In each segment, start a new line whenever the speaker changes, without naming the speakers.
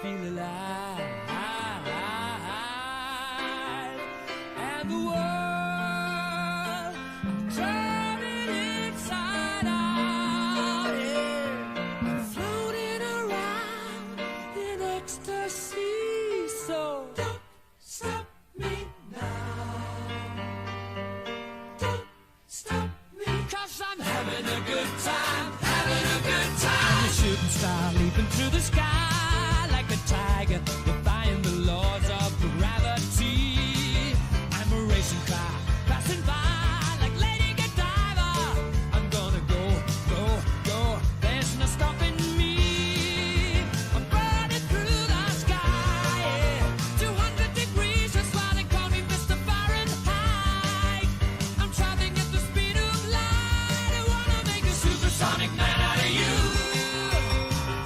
feel alive. And the world turning inside out, yeah. I'm floating around in ecstasy. So don't stop me now. Don't stop me, 'cause I'm having a good time, having a good time. I'm a shooting star leaping through the sky like a tiger, defying the laws of gravity. I'm a racing car passing by like Lady Godiva. I'm gonna go, go, go. There's no stopping me. I'm burning through the sky, yeah. 200 degrees, that's why they call me Mr. Fahrenheit. I'm traveling at the speed of light. I wanna make a supersonic man out of you.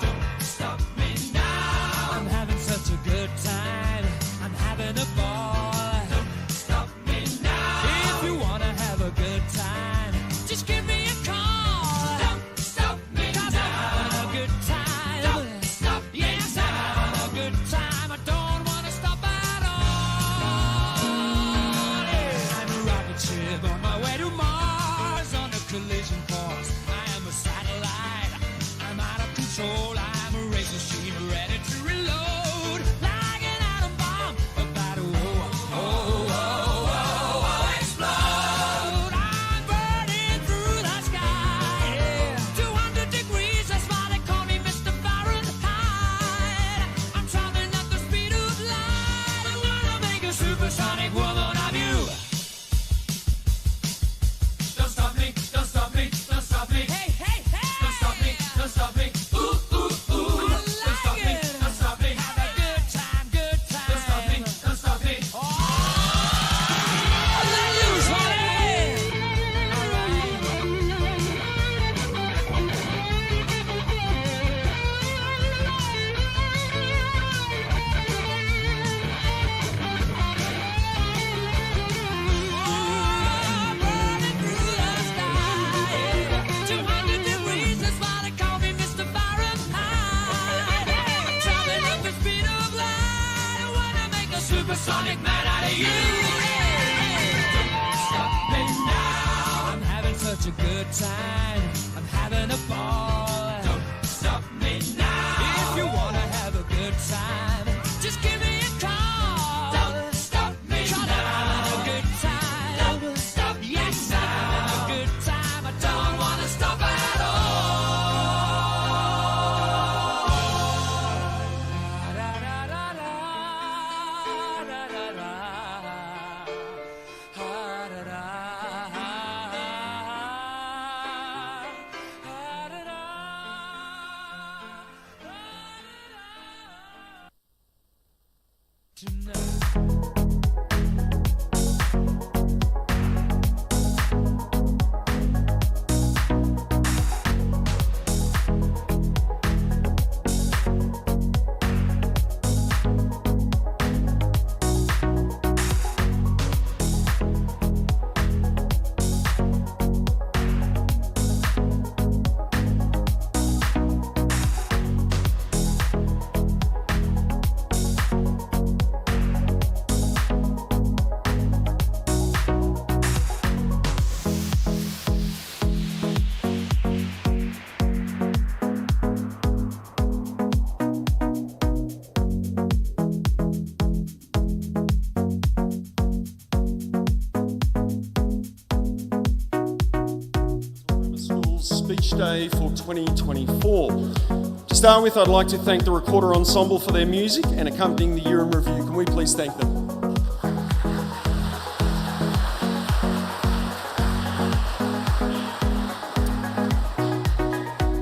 Don't stop me now. I'm having such a good time. I'm having a ball. Don't stop me now. If you wanna have a good time, just give me a call. Don't stop me now. 'Cause I'm having a good time. Don't stop me now. Yes, I'm having a good time. I don't wanna stop at all. Yeah. I'm a rocket ship on my way to Mars on a collision course. I am a satellite. I'm out of control. I'm a race machine ready to reload. Like an atom bomb about to explode. I'm burning through the sky, yeah. 200 degrees, that's why they call me Mr. Fahrenheit. I'm traveling at the speed of light. I wanna make a supersonic woman of you. Don't stop me, don't stop me, don't stop me. Hey, hey, hey! Don't stop me, don't stop me. Ooh, ooh, ooh. Don't stop me, don't stop me. Have a good time, good time. Don't stop me, don't stop me. Oh, let loose, honey! All right. Oh, burning through the sky. 200 degrees, that's why they call me Mr. Fahrenheit. I'm traveling at the speed of light. I wanna make a supersonic man out of you. Don't stop me now. I'm having such a good time. I'm having a ball. Don't stop me now. If you wanna have a good time, just give me a call. Don't stop me now. 'Cause I'm having a good time. Don't stop me now. Yes, I'm having a good time. I don't wanna stop at all. Da, da, da, da, da, da, da. Ha, da, da. Ha, da, da. Tonight.
Speech Day for 2024. To start with, I'd like to thank the Recorder Ensemble for their music and accompanying the year in review. Can we please thank them?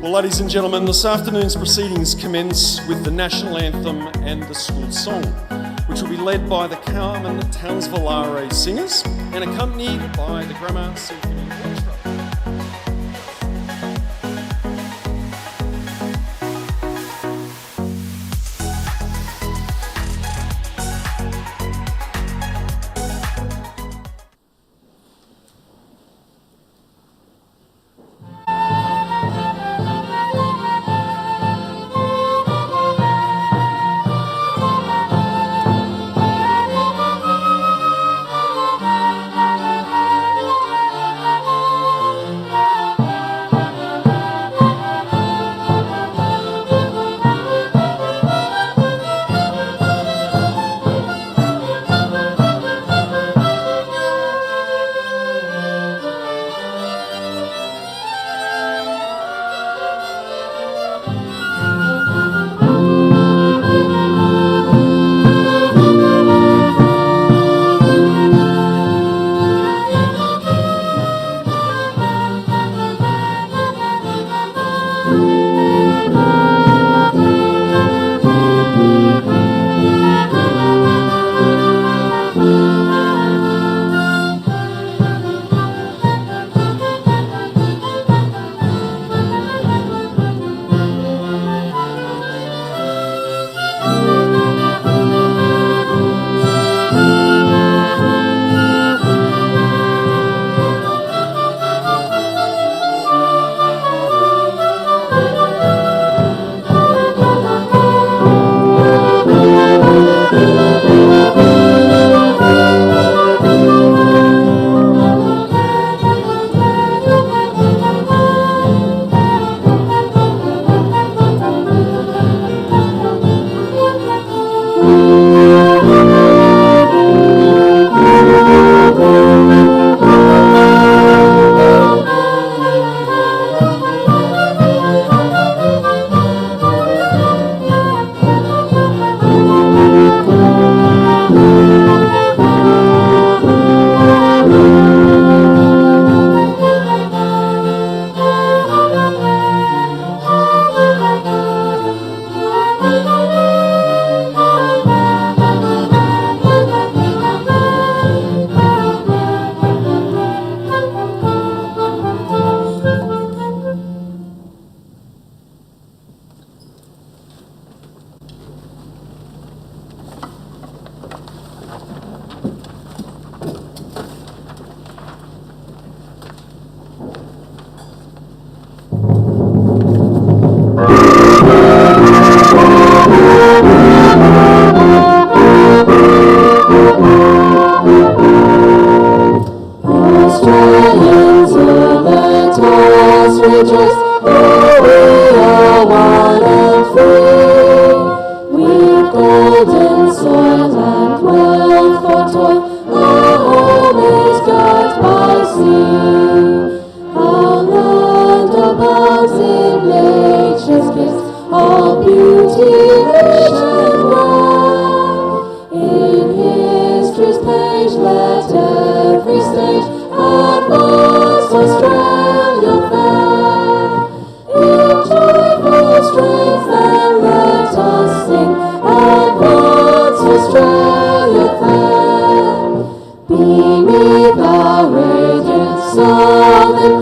Well, ladies and gentlemen, this afternoon's proceedings commence with the national anthem and the school song, which will be led by the Carmen Townsville Singers and accompanied by the Grammar Symphony Orchestra.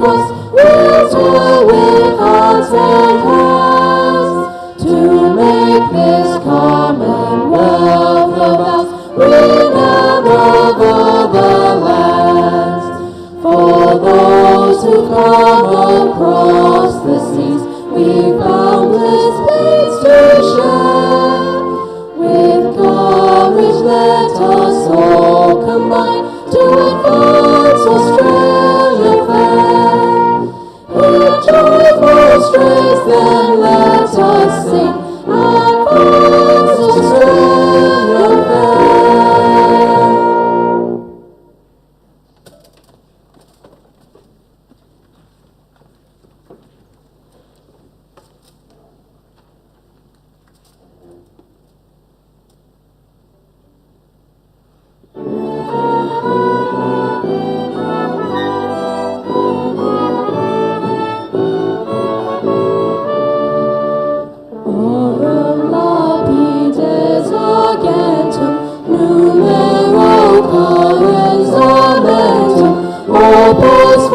cross, we'll toil with hearts and hands to make this commonwealth of ours renowned over the lands. For those who come across the seas, we boundless plains to share. With courage let us all combine to advance Australia fair. With joyful strains then let us sing, advance Australia fair.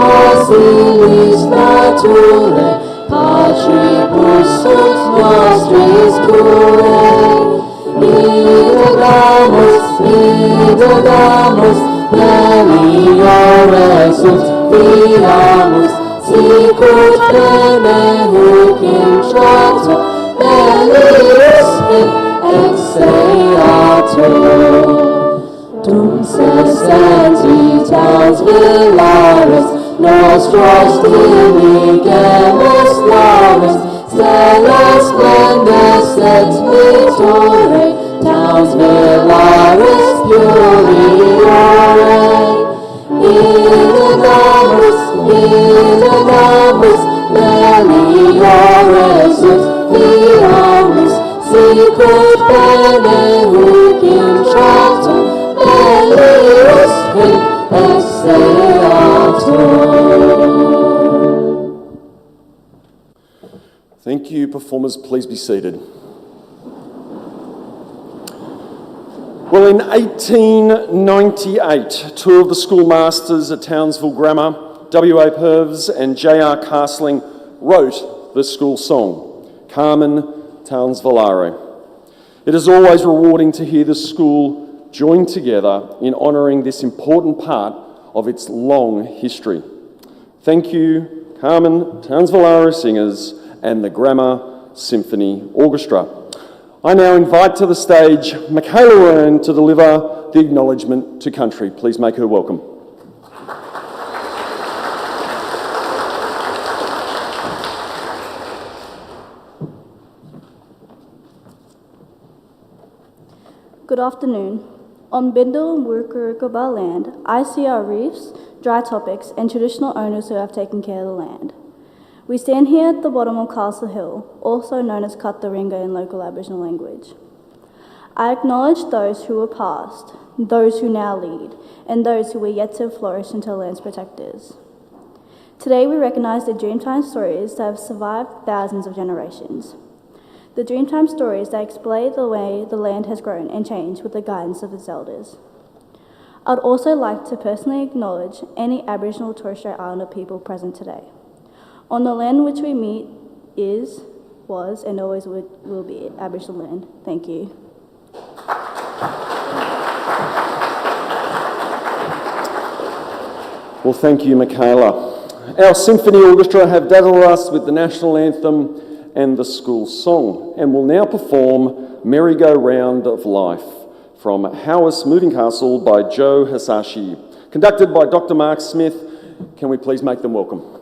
Fossilis naturae, patribus sunt nostris curae. Idegamus, meliore sunt fiamus, sicut bene huc intracto, melius hic exeatur. Dum sessenti tans villaris, nostros diligemus navis, stella splendens et littore, towns villaris puriore. Idegamus, meliore sunt fiamus, sicut bene huc intractum, melius hic exeatur.
Thank you, performers. Please be seated. Well, in 1898, two of the schoolmasters at Townsville Grammar, W.A. Purves and J.R. Castling, wrote the school song, Carmen Townsvillare. It is always rewarding to hear the school join together in honouring this important part of its long history. Thank you, Carmen Townsvillare singers and the Grammar Symphony Orchestra. I now invite to the stage Michaela Ryan to deliver the acknowledgement to country. Please make her welcome.
Good afternoon. On Bindal and Wurrukaba land, I see our reefs, dry topics, and traditional owners who have taken care of the land. We stand here at the bottom of Castle Hill, also known as Kataringa in local Aboriginal language. I acknowledge those who were past, those who now lead, and those who were yet to flourish into land's protectors. Today we recognise the Dreamtime stories that have survived thousands of generations. The Dreamtime stories that explain the way the land has grown and changed with the guidance of its elders. I'd also like to personally acknowledge any Aboriginal and Torres Strait Islander people present today. On the land which we meet is, was, and always will be Aboriginal land. Thank you.
Well, thank you, Michaela. Our symphony orchestra have dazzled us with the national anthem and the school song, and will now perform Merry-Go-Round of Life from Howarth Moving Castle by Joe Hasashi, conducted by Dr. Mark Smith. Can we please make them welcome?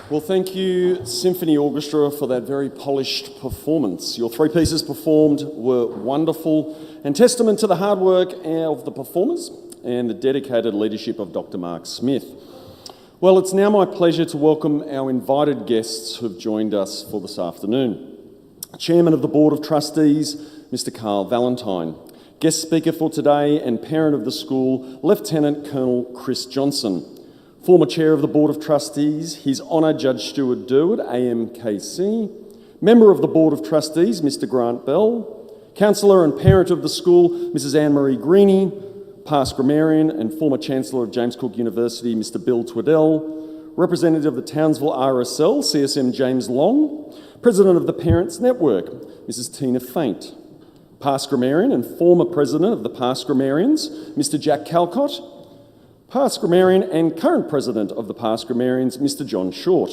Well, thank you, Symphony Orchestra, for that very polished performance. Your three pieces performed were wonderful and testament to the hard work of the performers and the dedicated leadership of Dr. Mark Smith. Well, it's now my pleasure to welcome our invited guests who've joined us for this afternoon. Chairman of the Board of Trustees, Mr. Carl Valentine. Guest speaker for today and parent of the school, Lieutenant Colonel Chris Johnson. Former Chair of the Board of Trustees, His Honour Judge Stuart Durwood, AMKC. Member of the Board of Trustees, Mr. Grant Bell. Counsellor and parent of the school, Mrs. Anne-Marie Greeny. Past grammarian and former Chancellor of James Cook University, Mr. Bill Twaddell. Representative of the Townsville RSL, CSM James Long. President of the Parents Network, Mrs. Tina Faint. Past grammarian and former President of the Past Grammarians, Mr. Jack Calcott. Past grammarian and current President of the Past Grammarians, Mr. John Short.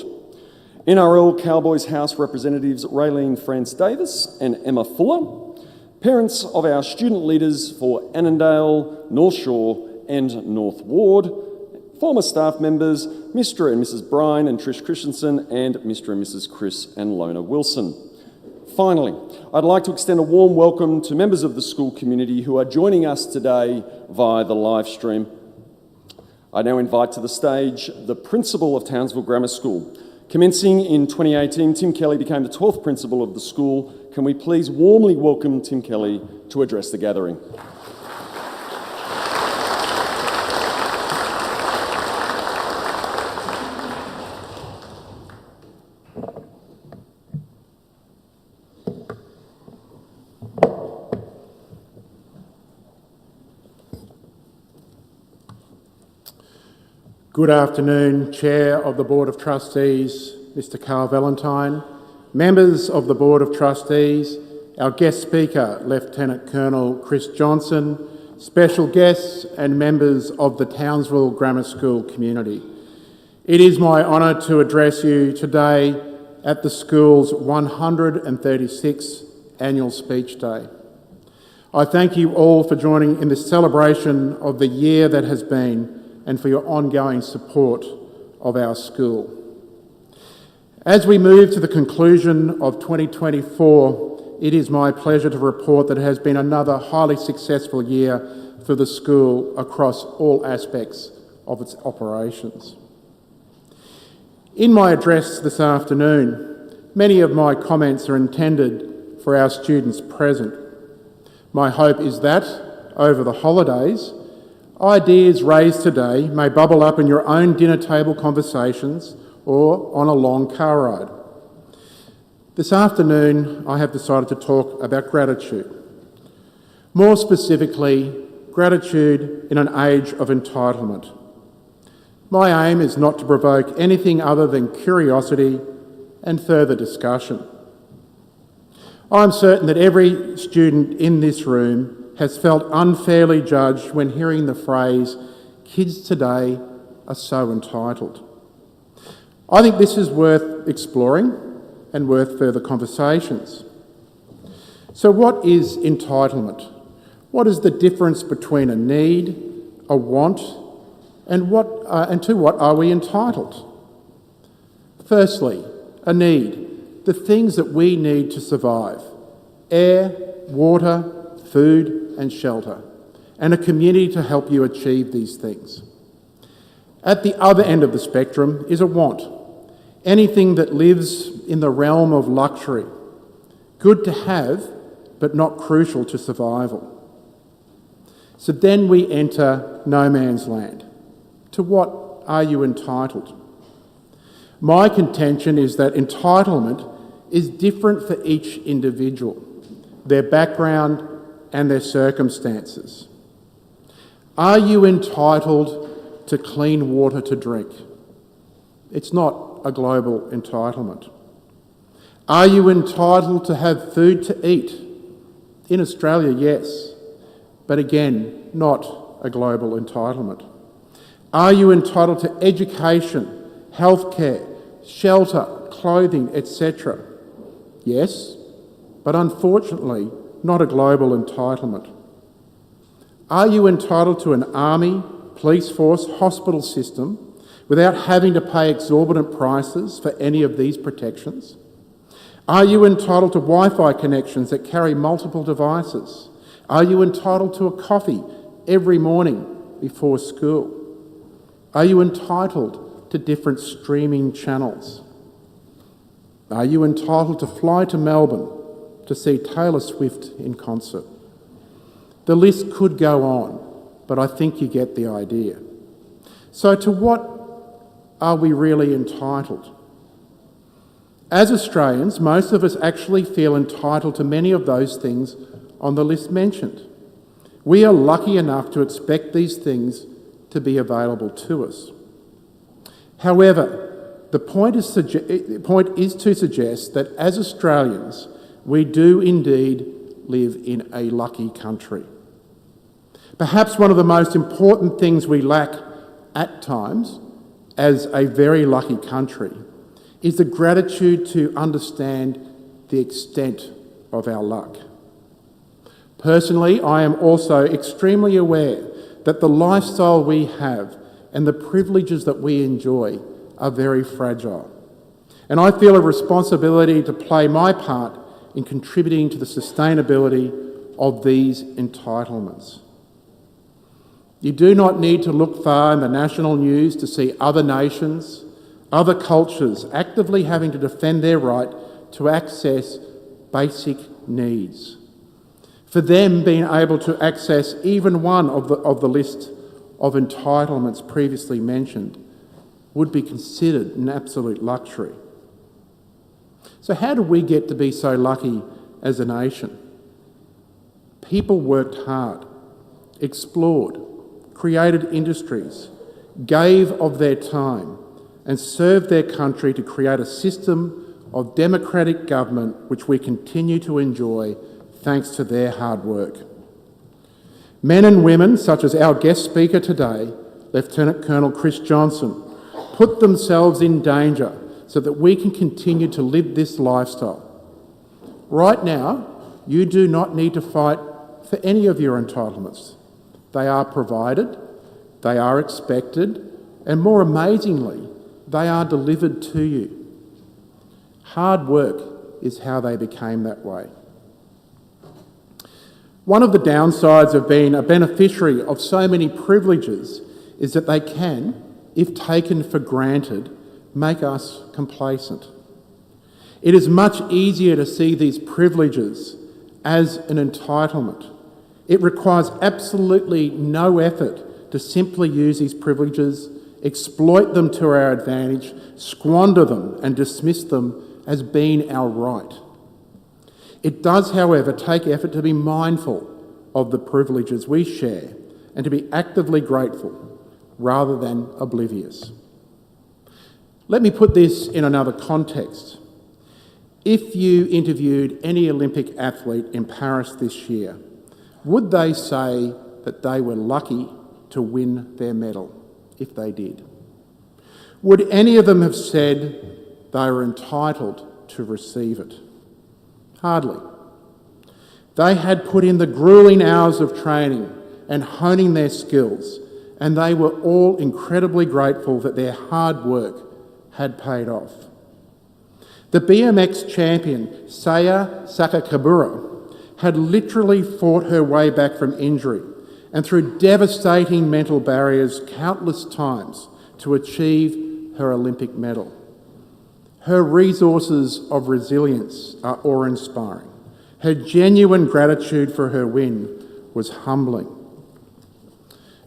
NRL Cowboys House representatives Raylene France Davis and Emma Fuller. Parents of our student leaders for Annandale, North Shore and North Ward. Former staff members, Mr. and Mrs. Bryan and Trish Christensen and Mr. and Mrs. Chris and Lona Wilson. Finally, I'd like to extend a warm welcome to members of the school community who are joining us today via the live stream. I now invite to the stage the Principal of Townsville Grammar School. Commencing in 2018, Tim Kelly became the 12th Principal of the school. Can we please warmly welcome Tim Kelly to address the gathering?
Good afternoon, Chair of the Board of Trustees, Mr. Carl Valentine, members of the Board of Trustees, our guest speaker, Lieutenant Colonel Chris Johnson, special guests and members of the Townsville Grammar School community. It is my honour to address you today at the school's 136th Annual Speech Day. I thank you all for joining in this celebration of the year that has been and for your ongoing support of our school. As we move to the conclusion of 2024, it is my pleasure to report that it has been another highly successful year for the school across all aspects of its operations. In my address this afternoon, many of my comments are intended for our students present. My hope is that, over the holidays, ideas raised today may bubble up in your own dinner table conversations or on a long car ride. This afternoon, I have decided to talk about gratitude. More specifically, gratitude in an age of entitlement. My aim is not to provoke anything other than curiosity and further discussion. I'm certain that every student in this room has felt unfairly judged when hearing the phrase, "Kids today are so entitled." I think this is worth exploring and worth further conversations. So what is entitlement? What is the difference between a need, a want, and to what are we entitled? Firstly, a need, the things that we need to survive: air, water, food and shelter, and a community to help you achieve these things. At the other end of the spectrum is a want, anything that lives in the realm of luxury, good to have, but not crucial to survival. So then we enter no man's land. To what are you entitled? My contention is that entitlement is different for each individual, their background and their circumstances. Are you entitled to clean water to drink? It's not a global entitlement. Are you entitled to have food to eat? In Australia, yes, but again, not a global entitlement. Are you entitled to education, healthcare, shelter, clothing, etc.? Yes, but unfortunately, not a global entitlement. Are you entitled to an army, police force, hospital system without having to pay exorbitant prices for any of these protections? Are you entitled to Wi-Fi connections that carry multiple devices? Are you entitled to a coffee every morning before school? Are you entitled to different streaming channels? Are you entitled to fly to Melbourne to see Taylor Swift in concert? The list could go on, but I think you get the idea. So to what are we really entitled? As Australians, most of us actually feel entitled to many of those things on the list mentioned. We are lucky enough to expect these things to be available to us. However, the point is to suggest that as Australians, we do indeed live in a lucky country. Perhaps one of the most important things we lack at times as a very lucky country is the gratitude to understand the extent of our luck. Personally, I am also extremely aware that the lifestyle we have and the privileges that we enjoy are very fragile. And I feel a responsibility to play my part in contributing to the sustainability of these entitlements. You do not need to look far in the national news to see other nations, other cultures actively having to defend their right to access basic needs. For them, being able to access even one of the list of entitlements previously mentioned would be considered an absolute luxury. So how do we get to be so lucky as a nation? People worked hard, explored, created industries, gave of their time, and served their country to create a system of democratic government which we continue to enjoy thanks to their hard work. Men and women, such as our guest speaker today, Lieutenant Colonel Chris Johnson, put themselves in danger so that we can continue to live this lifestyle. Right now, you do not need to fight for any of your entitlements. They are provided, they are expected, and more amazingly, they are delivered to you. Hard work is how they became that way. One of the downsides of being a beneficiary of so many privileges is that they can, if taken for granted, make us complacent. It is much easier to see these privileges as an entitlement. It requires absolutely no effort to simply use these privileges, exploit them to our advantage, squander them and dismiss them as being our right. It does, however, take effort to be mindful of the privileges we share and to be actively grateful rather than oblivious. Let me put this in another context. If you interviewed any Olympic athlete in Paris this year, would they say that they were lucky to win their medal, if they did? Would any of them have said they were entitled to receive it? Hardly. They had put in the gruelling hours of training and honing their skills, and they were all incredibly grateful that their hard work had paid off. The BMX champion, Saya Sakakibura, had literally fought her way back from injury and through devastating mental barriers countless times to achieve her Olympic medal. Her resources of resilience are awe-inspiring. Her genuine gratitude for her win was humbling.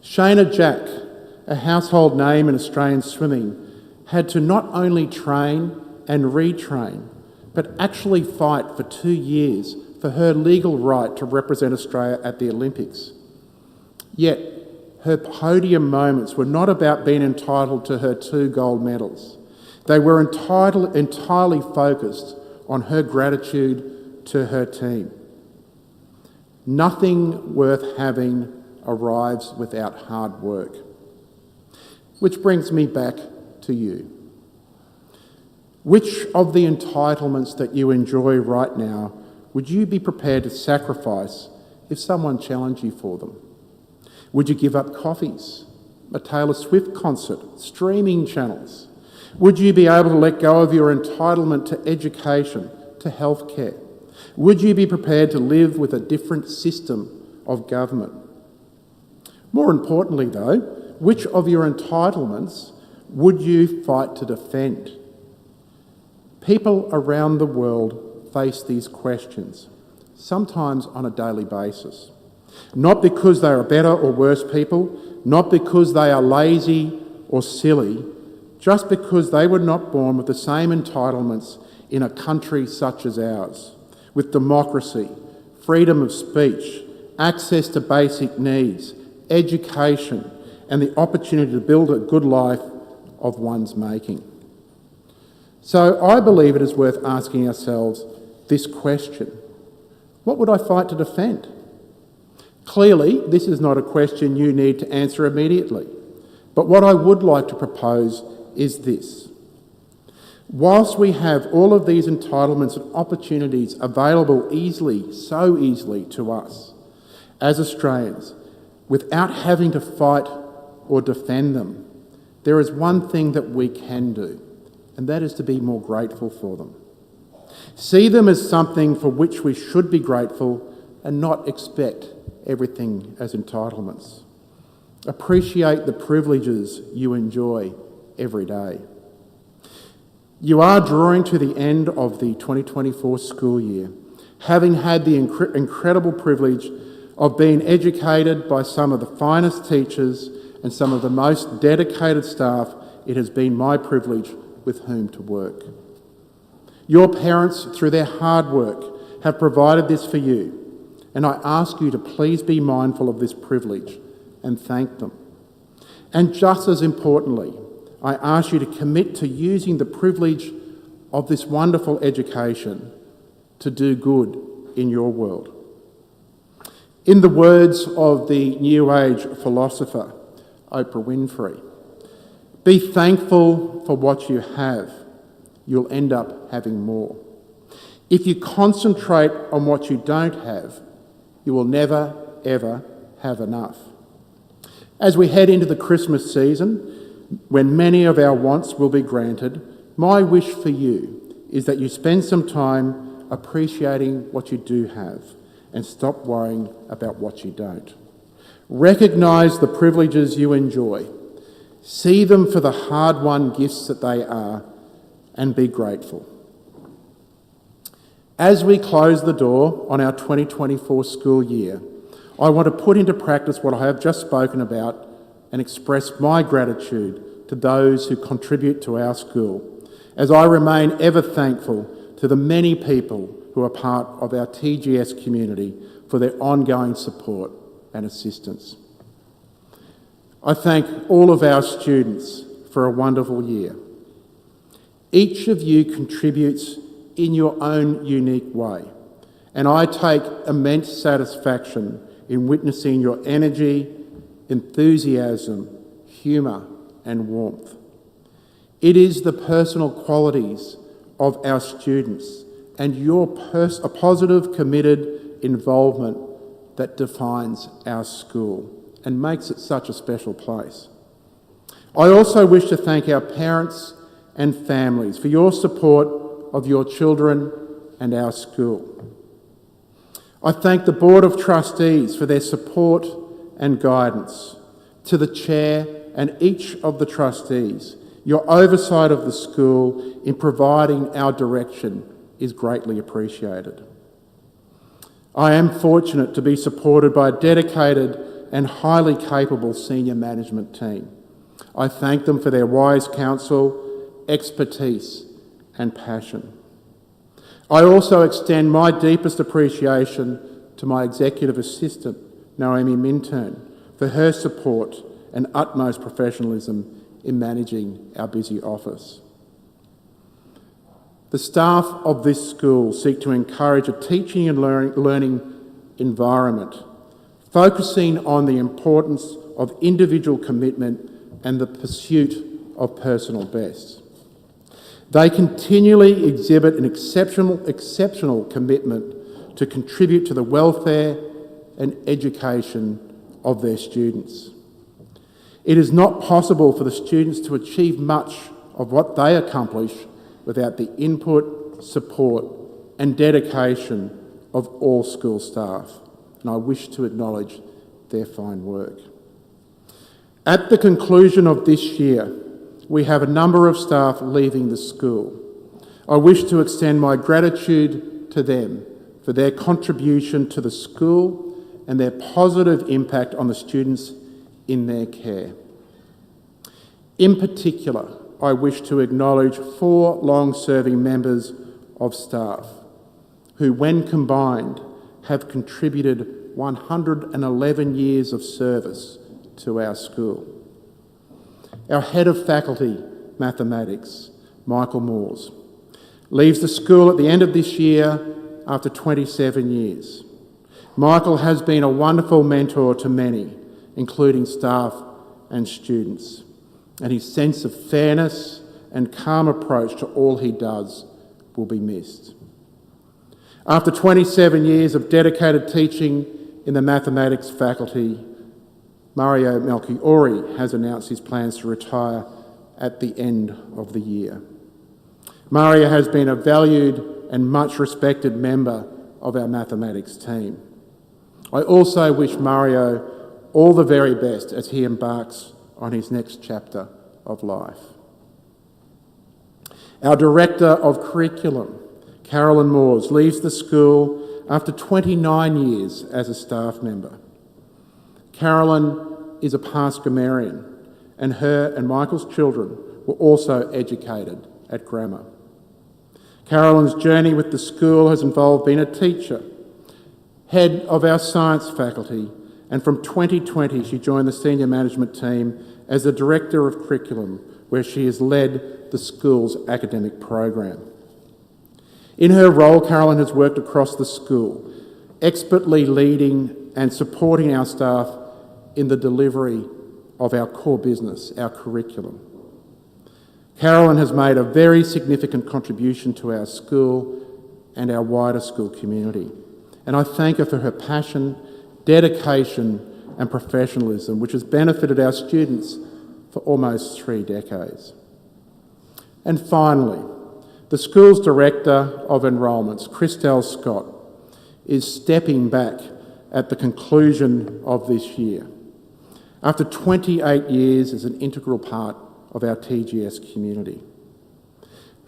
Shayna Jack, a household name in Australian swimming, had to not only train and retrain, but actually fight for 2 years for her legal right to represent Australia at the Olympics. Yet, her podium moments were not about being entitled to her 2 gold medals. They were entirely focused on her gratitude to her team. Nothing worth having arrives without hard work. Which brings me back to you. Which of the entitlements that you enjoy right now would you be prepared to sacrifice if someone challenged you for them? Would you give up coffees, a Taylor Swift concert, streaming channels? Would you be able to let go of your entitlement to education, to healthcare? Would you be prepared to live with a different system of government? More importantly though, which of your entitlements would you fight to defend? People around the world face these questions, sometimes on a daily basis. Not because they are better or worse people, not because they are lazy or silly, just because they were not born with the same entitlements in a country such as ours, with democracy, freedom of speech, access to basic needs, education, and the opportunity to build a good life of one's making. So I believe it is worth asking ourselves this question: what would I fight to defend? Clearly, this is not a question you need to answer immediately, but what I would like to propose is this. Whilst we have all of these entitlements and opportunities available easily, so easily to us as Australians, without having to fight or defend them, there is one thing that we can do, and that is to be more grateful for them. See them as something for which we should be grateful and not expect everything as entitlements. Appreciate the privileges you enjoy every day. You are drawing to the end of the 2024 school year, having had the incredible privilege of being educated by some of the finest teachers and some of the most dedicated staff it has been my privilege with whom to work. Your parents, through their hard work, have provided this for you, and I ask you to please be mindful of this privilege and thank them. And just as importantly, I ask you to commit to using the privilege of this wonderful education to do good in your world. In the words of the New Age philosopher, Oprah Winfrey, be thankful for what you have. You'll end up having more. If you concentrate on what you don't have, you will never, ever have enough. As we head into the Christmas season, when many of our wants will be granted, my wish for you is that you spend some time appreciating what you do have and stop worrying about what you don't. Recognise the privileges you enjoy. See them for the hard-won gifts that they are, and be grateful. As we close the door on our 2024 school year, I want to put into practice what I have just spoken about and express my gratitude to those who contribute to our school, as I remain ever thankful to the many people who are part of our TGS community for their ongoing support and assistance. I thank all of our students for a wonderful year. Each of you contributes in your own unique way, and I take immense satisfaction in witnessing your energy, enthusiasm, humour and warmth. It is the personal qualities of our students and your a positive, committed involvement that defines our school and makes it such a special place. I also wish to thank our parents and families for your support of your children and our school. I thank the Board of Trustees for their support and guidance. To the Chair and each of the trustees, your oversight of the school in providing our direction is greatly appreciated. I am fortunate to be supported by a dedicated and highly capable senior management team. I thank them for their wise counsel, expertise and passion. I also extend my deepest appreciation to my executive assistant, Naomi Minturn, for her support and utmost professionalism in managing our busy office. The staff of this school seek to encourage a teaching and learning environment, focusing on the importance of individual commitment and the pursuit of personal best. They continually exhibit an exceptional commitment to contribute to the welfare and education of their students. It is not possible for the students to achieve much of what they accomplish without the input, support and dedication of all school staff, and I wish to acknowledge their fine work. At the conclusion of this year, we have a number of staff leaving the school. I wish to extend my gratitude to them for their contribution to the school and their positive impact on the students in their care. In particular, I wish to acknowledge 4 long-serving members of staff who, when combined, have contributed 111 years of service to our school. Our Head of Faculty, Mathematics, Michael Moores, leaves the school at the end of this year after 27 years. Michael has been a wonderful mentor to many, including staff and students, and his sense of fairness and calm approach to all he does will be missed. After 27 years of dedicated teaching in the mathematics faculty, Mario Melchiori has announced his plans to retire at the end of the year. Mario has been a valued and much respected member of our mathematics team. I also wish Mario all the very best as he embarks on his next chapter of life. Our Director of Curriculum, Carolyn Moores, leaves the school after 29 years as a staff member. Carolyn is a past grammarian, and her and Michael's children were also educated at grammar. Carolyn's journey with the school has involved being a teacher, head of our science faculty, and from 2020 she joined the senior management team as the Director of Curriculum, where she has led the school's academic program. In her role, Carolyn has worked across the school, expertly leading and supporting our staff in the delivery of our core business, our curriculum. Carolyn has made a very significant contribution to our school and our wider school community, and I thank her for her passion, dedication and professionalism, which has benefited our students for almost 3 decades. And finally, the school's Director of Enrolments, Christelle Scott, is stepping back at the conclusion of this year, after 28 years as an integral part of our TGS community.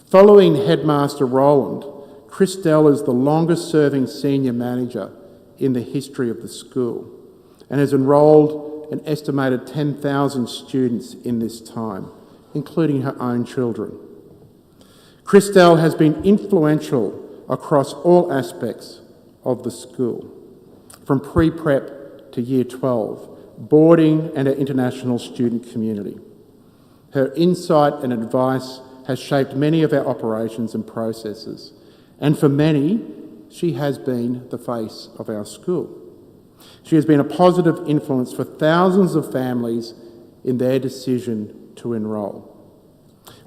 Following Headmaster Rowland, Christelle is the longest-serving senior manager in the history of the school and has enrolled an estimated 10,000 students in this time, including her own children. Christelle has been influential across all aspects of the school, from pre-prep to Year 12, boarding and our international student community. Her insight and advice has shaped many of our operations and processes, and for many, she has been the face of our school. She has been a positive influence for thousands of families in their decision to enrol.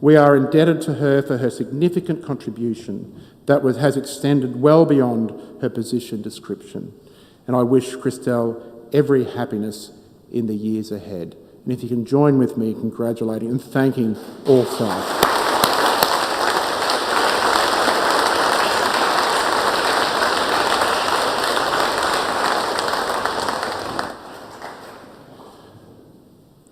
We are indebted to her for her significant contribution that has extended well beyond her position description, and I wish Christelle every happiness in the years ahead. And if you can join with me in congratulating and thanking all staff.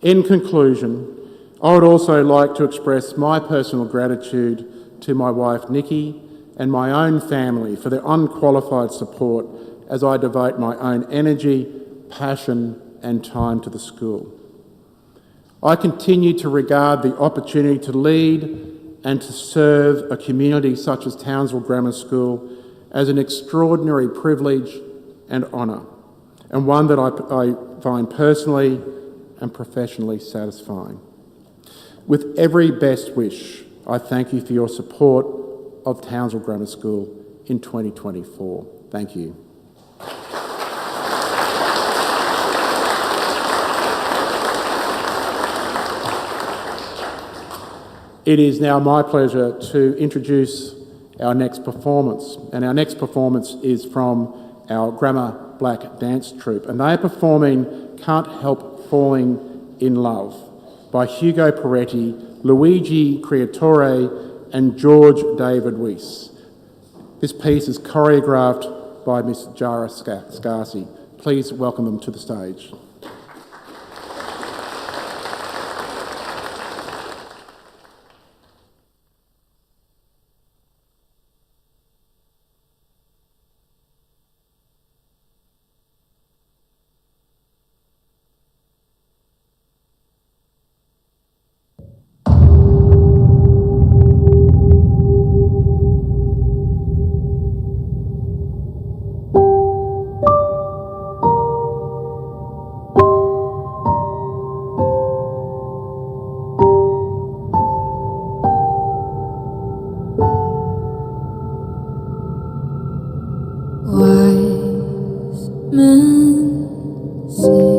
In conclusion, I would also like to express my personal gratitude to my wife Nikki and my own family for their unqualified support as I devote my own energy, passion and time to the school. I continue to regard the opportunity to lead and to serve a community such as Townsville Grammar School as an extraordinary privilege and honour, and one that I find personally and professionally satisfying. With every best wish, I thank you for your support of Townsville Grammar School in 2024. Thank you. It is now my pleasure to introduce our next performance, and our next performance is from our Grammar Black Dance Troupe, and they are performing Can't Help Falling in Love by Hugo Peretti, Luigi Creatore and George David Weiss. This piece is choreographed by Miss Jara Scarsi. Please welcome them to the stage.
Wise men say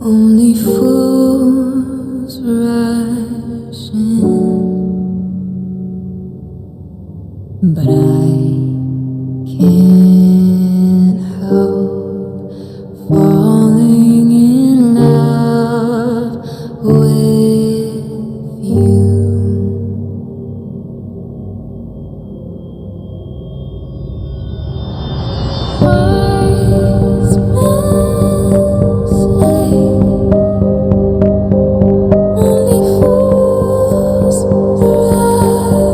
only fools rush in, but I can't help falling in love with you. Wise men say only fools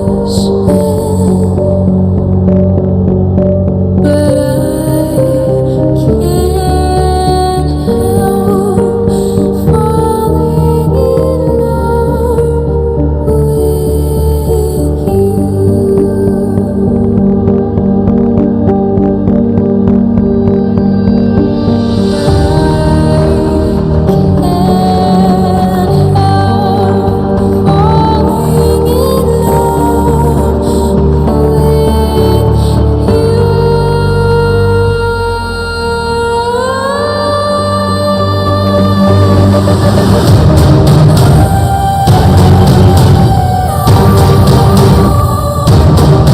rush in, but I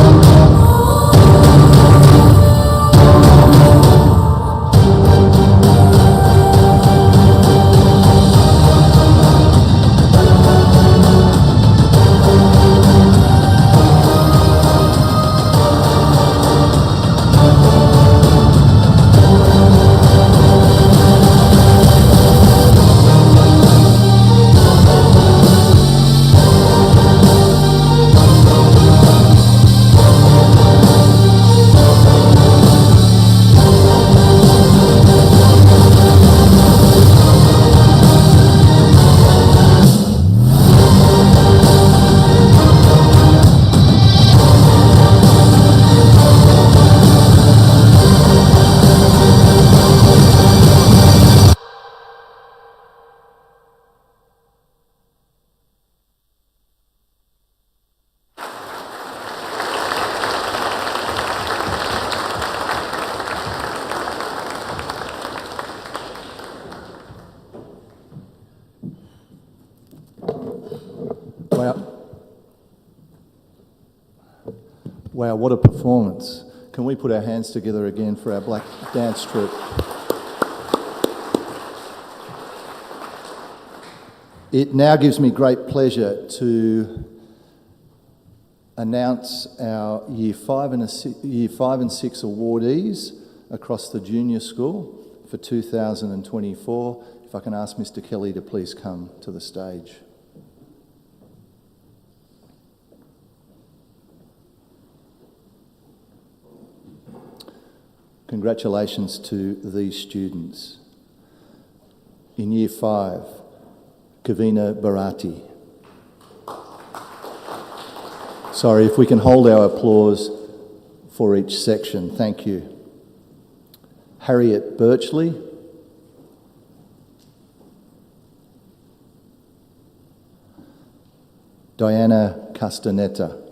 can't help falling in love with you.
Wow, what a performance. Can we put our hands together again for our black dance troupe? It now gives me great pleasure to announce our Year 5 and 6 awardees across the junior school for 2024. If I can ask Mr. Kelly to please come to the stage. Congratulations to these students. In Year 5, Kavina Bharati. Sorry, if we can hold our applause for each section, thank you. Harriet Birchley. Diana Castaneta.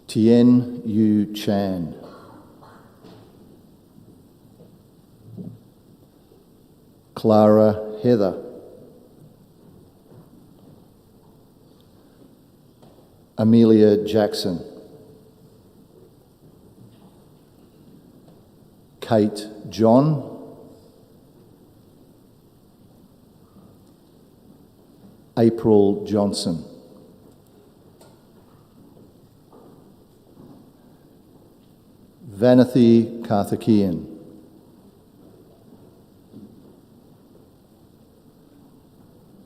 Tien Yu Chan. Clara Heather. Amelia Jackson. Kate John, April Johnson, Vanathi Karthikeyan,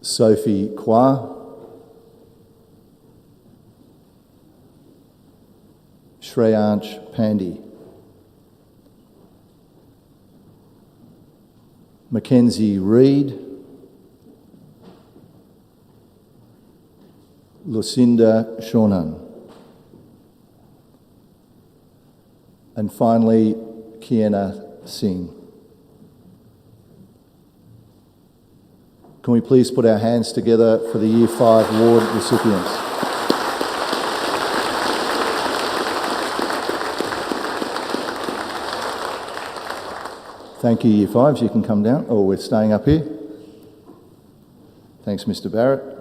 Sophie Kwa, Shreyansh Pandey, Mackenzie Reid, Lucinda Shonan, and finally Kiana Singh. Can we please put our hands together for the Year 5 award recipients? Thank you, Year 5s. You can come down. Oh, we're staying up here. Thanks, Mr. Barrett.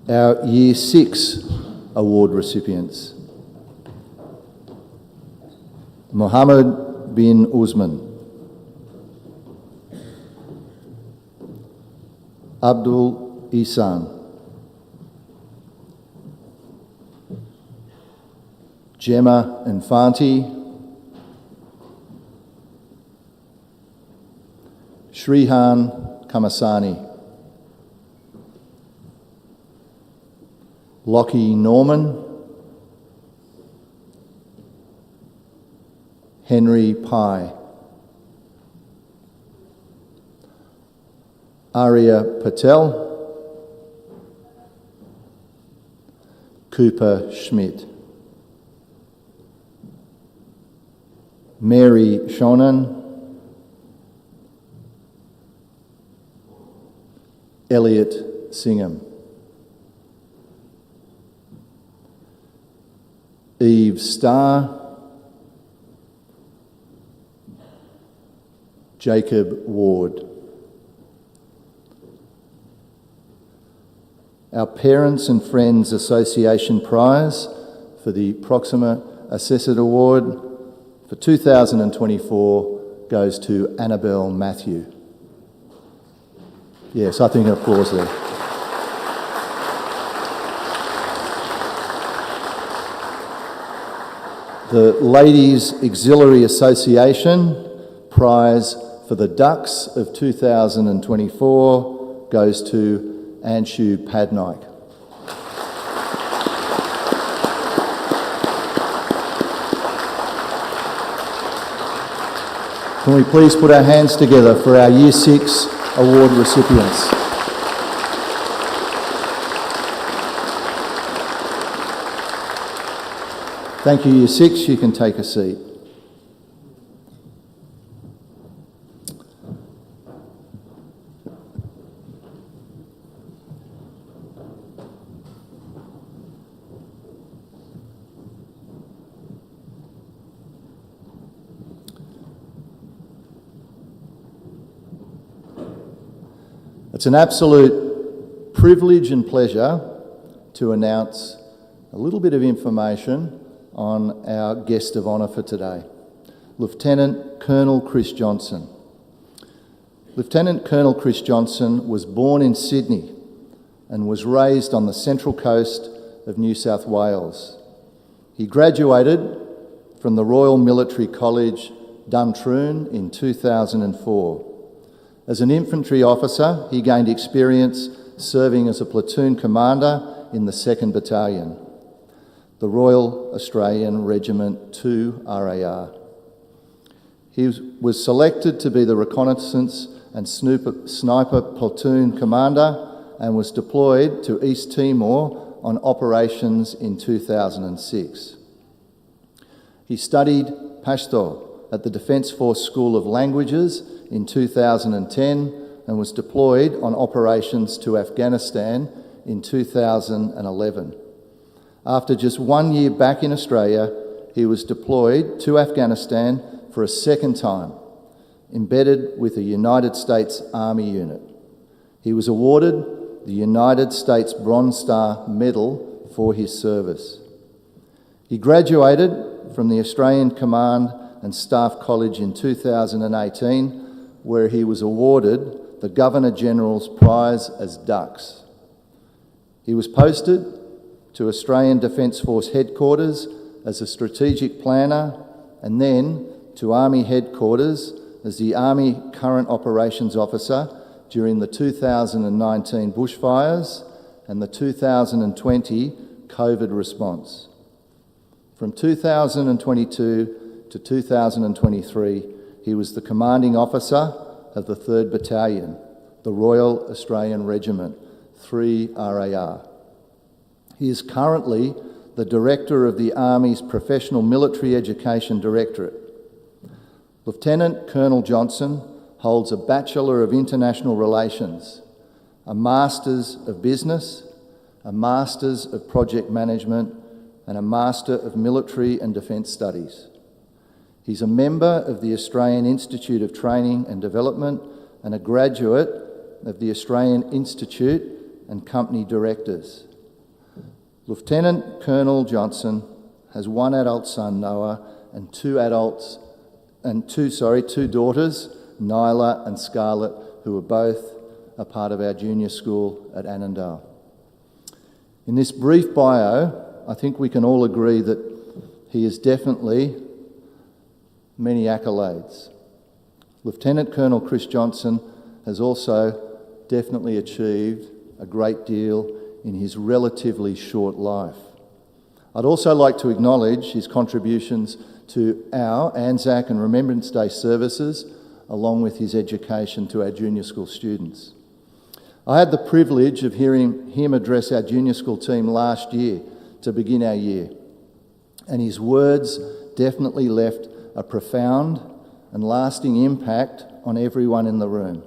Our Year 6 award recipients: Mohammed bin Usman, Abdul Ihsan, Gemma Infanti, Shrihan Kamasani, Lockie Norman, Henry Pye, Arya Patel, Cooper Schmidt, Mary Shonan, Elliot Singham, Eve Starr, Jacob Ward. Our Parents and Friends Association Prize for the Proxima Assessor Award for 2024 goes to Annabelle Matthew. Yes, I think an applause there. The Ladies Auxiliary Association Prize for the Ducks of 2024 goes to Anshu Padnaik. Can we please put our hands together for our Year 6 award recipients? Thank you, Year 6. You can take a seat. It's an absolute privilege and pleasure to announce a little bit of information on our guest of honour for today, Lieutenant Colonel Chris Johnson. Lieutenant Colonel Chris Johnson was born in Sydney and was raised on the central coast of New South Wales. He graduated from the Royal Military College, Duntroon, in 2004. As an infantry officer, he gained experience serving as a platoon commander in the 2nd Battalion, the Royal Australian Regiment 2 RAR. He was selected to be the reconnaissance and sniper platoon commander and was deployed to East Timor on operations in 2006. He studied Pashto at the Defence Force School of Languages in 2010 and was deployed on operations to Afghanistan in 2011. After just 1 year back in Australia, he was deployed to Afghanistan for a second time, embedded with a United States Army unit. He was awarded the United States Bronze Star Medal for his service. He graduated from the Australian Command and Staff College in 2018, where he was awarded the Governor-General's Prize as Dux. He was posted to Australian Defence Force Headquarters as a strategic planner and then to Army Headquarters as the Army Current Operations Officer during the 2019 bushfires and the 2020 COVID response. From 2022 to 2023, he was the Commanding Officer of the 3rd Battalion, the Royal Australian Regiment, 3 RAR. He is currently the Director of the Army's Professional Military Education Directorate. Lieutenant Colonel Johnson holds a Bachelor of International Relations, a Master's of Business, a Master's of Project Management, and a Master of Military and Defence Studies. He's a member of the Australian Institute of Training and Development and a graduate of the Australian Institute and Company Directors. Lieutenant Colonel Johnson has one adult son, Noah, and two daughters, Nyla and Scarlett, who are both a part of our junior school at Annandale. In this brief bio, I think we can all agree that he has definitely many accolades. Lieutenant Colonel Chris Johnson has also definitely achieved a great deal in his relatively short life. I'd also like to acknowledge his contributions to our Anzac and Remembrance Day services, along with his education to our junior school students. I had the privilege of hearing him address our junior school team last year to begin our year, and his words definitely left a profound and lasting impact on everyone in the room.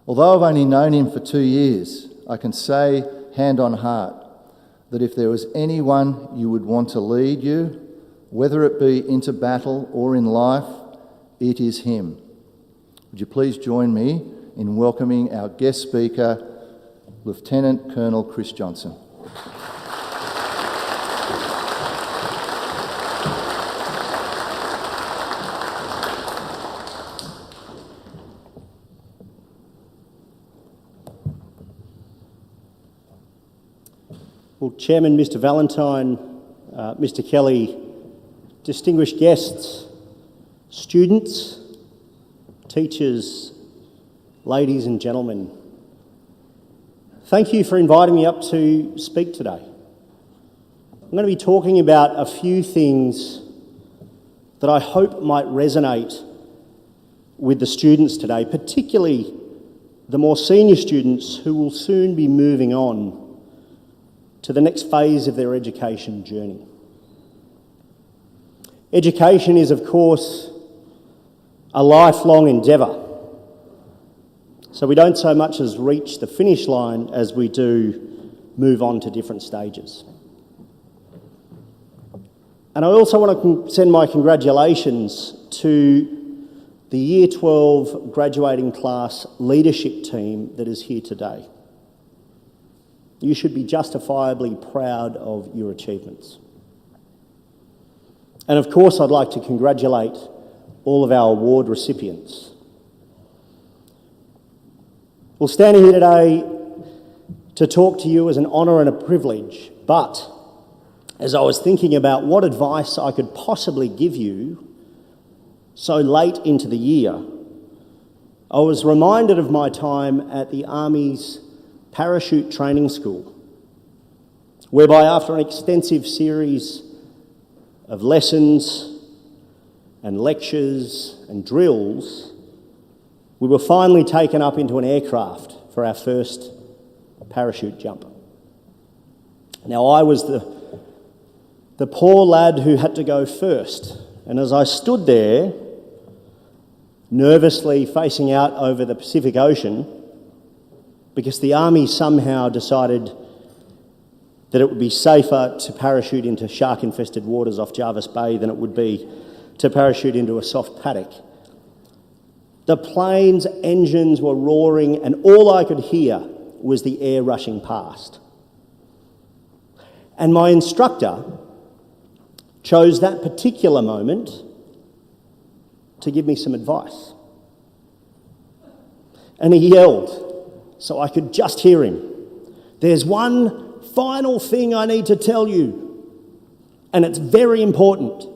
Although I've only known him for 2 years, I can say, hand on heart, that if there was anyone you would want to lead you, whether it be into battle or in life, it is him. Would you please join me in welcoming our guest speaker, Lieutenant Colonel Chris Johnson.
Well, Chairman, Mr. Valentine, Mr. Kelly, distinguished guests, students, teachers, ladies and gentlemen, thank you for inviting me up to speak today. I'm going to be talking about a few things that I hope might resonate with the students today, particularly the more senior students who will soon be moving on to the next phase of their education journey. Education is, of course, a lifelong endeavour. So we don't so much as reach the finish line as we do move on to different stages. And I also want to send my congratulations to the Year 12 graduating class leadership team that is here today. You should be justifiably proud of your achievements. And of course, I'd like to congratulate all of our award recipients. Well, standing here today to talk to you is an honour and a privilege, but as I was thinking about what advice I could possibly give you so late into the year, I was reminded of my time at the Army's Parachute Training School, whereby after an extensive series of lessons and lectures and drills, we were finally taken up into an aircraft for our first parachute jump. Now, I was the poor lad who had to go first, and as I stood there, nervously facing out over the Pacific Ocean, because the Army somehow decided that it would be safer to parachute into shark-infested waters off Jervis Bay than it would be to parachute into a soft paddock. The plane's engines were roaring and all I could hear was the air rushing past. And my instructor, chose that particular moment to give me some advice. And he yelled, so I could just hear him, "There's one final thing I need to tell you, and it's very important,"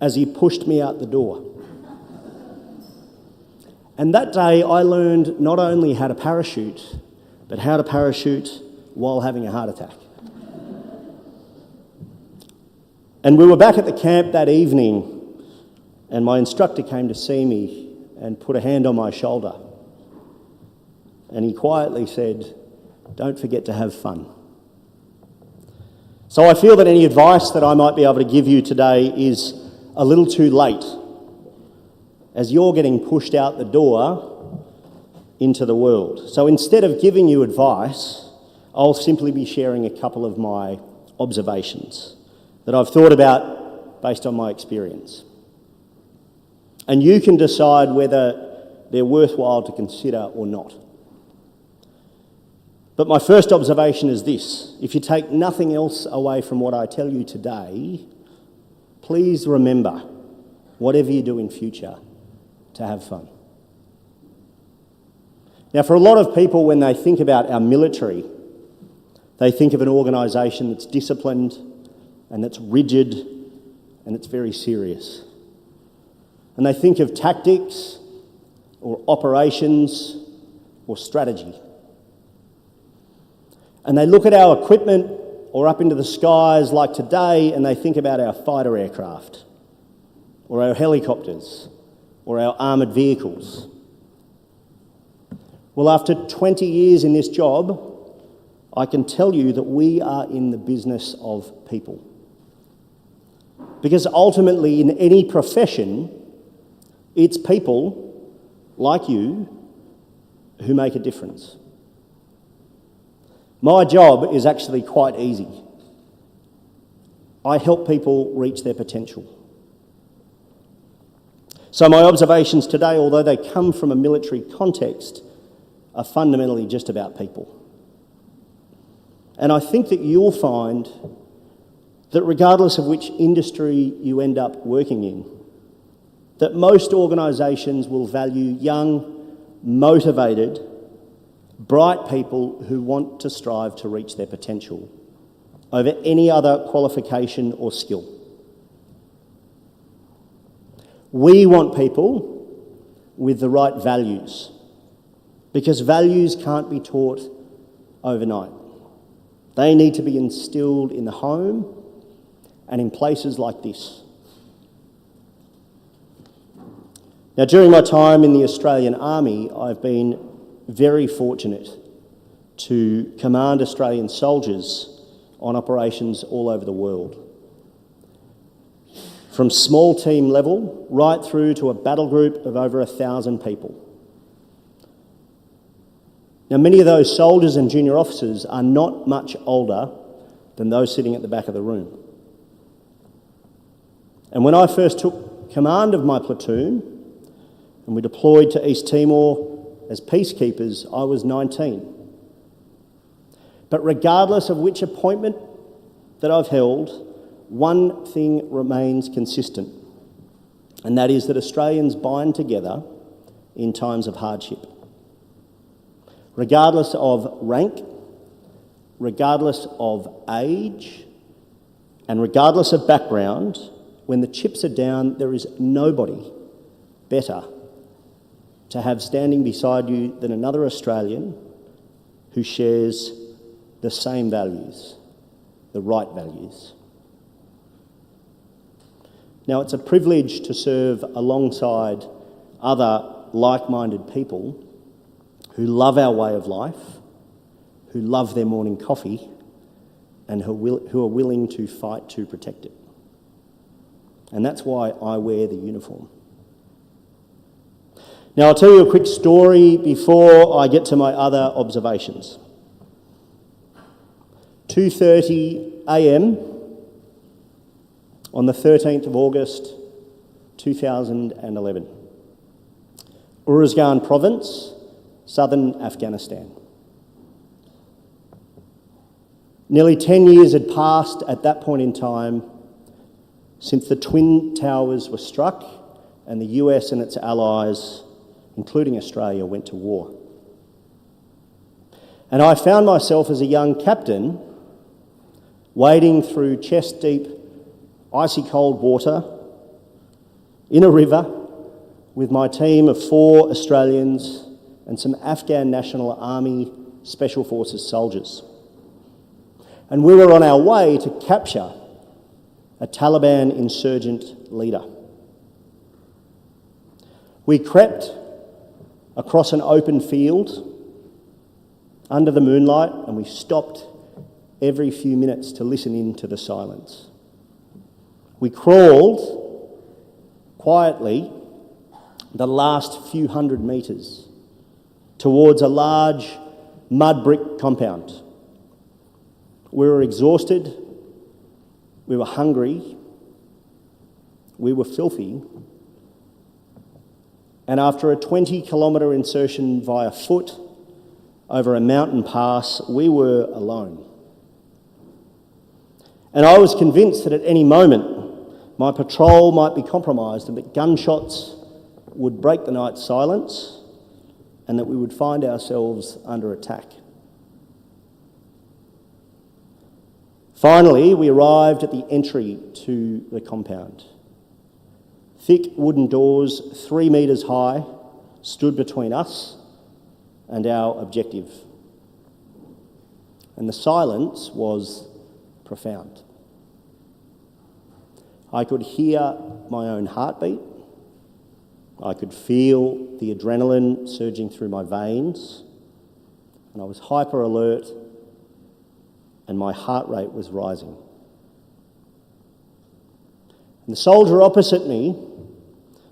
as he pushed me out the door. And that day I learned not only how to parachute, but how to parachute while having a heart attack. And we were back at the camp that evening, and my instructor came to see me and put a hand on my shoulder. And he quietly said, "Don't forget to have fun." So I feel that any advice that I might be able to give you today is a little too late, as you're getting pushed out the door into the world. So instead of giving you advice, I'll simply be sharing a couple of my observations that I've thought about based on my experience. And you can decide whether they're worthwhile to consider or not. But my first observation is this: if you take nothing else away from what I tell you today, please remember, whatever you do in future, to have fun. Now, for a lot of people, when they think about our military, they think of an organisation that's disciplined and that's rigid and it's very serious. And they think of tactics or operations or strategy. And they look at our equipment or up into the skies like today and they think about our fighter aircraft or our helicopters or our armoured vehicles. Well, after 20 years in this job, I can tell you that we are in the business of people. Because ultimately, in any profession, it's people like you who make a difference. My job is actually quite easy. I help people reach their potential. So my observations today, although they come from a military context, are fundamentally just about people. And I think that you'll find that regardless of which industry you end up working in, that most organisations will value young, motivated, bright people who want to strive to reach their potential over any other qualification or skill. We want people with the right values, because values can't be taught overnight. They need to be instilled in the home and in places like this. Now, during my time in the Australian Army, I've been very fortunate to command Australian soldiers on operations all over the world. From small team level right through to a battle group of over 1,000 people. Now, many of those soldiers and junior officers are not much older than those sitting at the back of the room. And when I first took command of my platoon and we deployed to East Timor as peacekeepers, I was 19. But regardless of which appointment that I've held, one thing remains consistent, and that is that Australians bind together in times of hardship. Regardless of rank, regardless of age, and regardless of background, when the chips are down, there is nobody better to have standing beside you than another Australian who shares the same values, the right values. Now, it's a privilege to serve alongside other like-minded people who love our way of life, who love their morning coffee, and who are willing to fight to protect it. And that's why I wear the uniform. Now, I'll tell you a quick story before I get to my other observations. 2:30 a.m. on the 13th of August 2011. Uruzgan Province, southern Afghanistan. Nearly 10 years had passed at that point in time since the Twin Towers were struck and the US and its allies, including Australia, went to war. And I found myself as a young captain wading through chest-deep, icy cold water in a river with my team of 4 Australians and some Afghan National Army Special Forces soldiers. And we were on our way to capture a Taliban insurgent leader. We crept across an open field under the moonlight, and we stopped every few minutes to listen in to the silence. We crawled quietly the last few hundred metres towards a large mud brick compound. We were exhausted, we were hungry, we were filthy, and after a 20-kilometre insertion via foot over a mountain pass, we were alone. And I was convinced that at any moment my patrol might be compromised and that gunshots would break the night's silence and that we would find ourselves under attack. Finally, we arrived at the entry to the compound. Thick wooden doors, 3 metres high, stood between us and our objective. And the silence was profound. I could hear my own heartbeat. I could feel the adrenaline surging through my veins. And I was hyper alert, and my heart rate was rising. And the soldier opposite me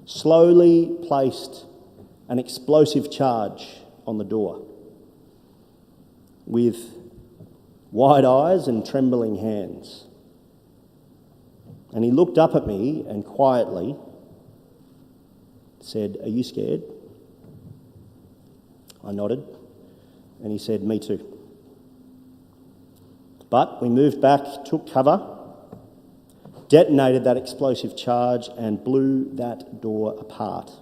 slowly placed an explosive charge on the door with wide eyes and trembling hands. And he looked up at me and quietly said, "Are you scared?" I nodded, and he said, "Me too." But we moved back, took cover, detonated that explosive charge and blew that door apart.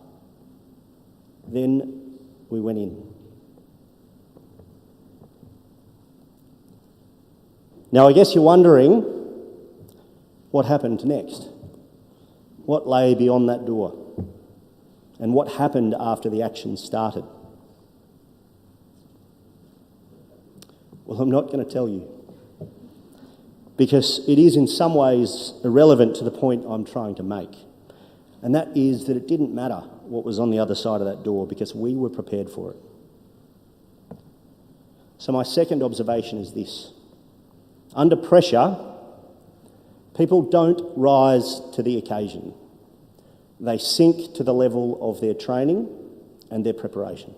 Then we went in. Now I guess you're wondering what happened next. What lay beyond that door? And what happened after the action started? Well, I'm not going to tell you, because it is in some ways irrelevant to the point I'm trying to make. And that is that it didn't matter what was on the other side of that door because we were prepared for it. So my second observation is this. Under pressure, people don't rise to the occasion. They sink to the level of their training and their preparation.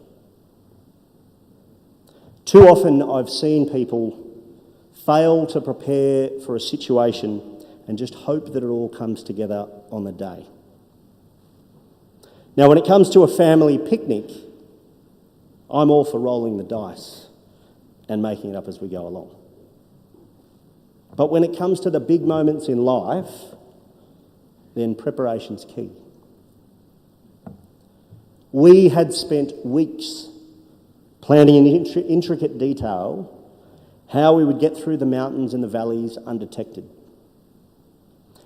Too often I've seen people fail to prepare for a situation and just hope that it all comes together on the day. Now, when it comes to a family picnic, I'm all for rolling the dice and making it up as we go along. But when it comes to the big moments in life, then preparation's key. We had spent weeks planning in intricate detail how we would get through the mountains and the valleys undetected,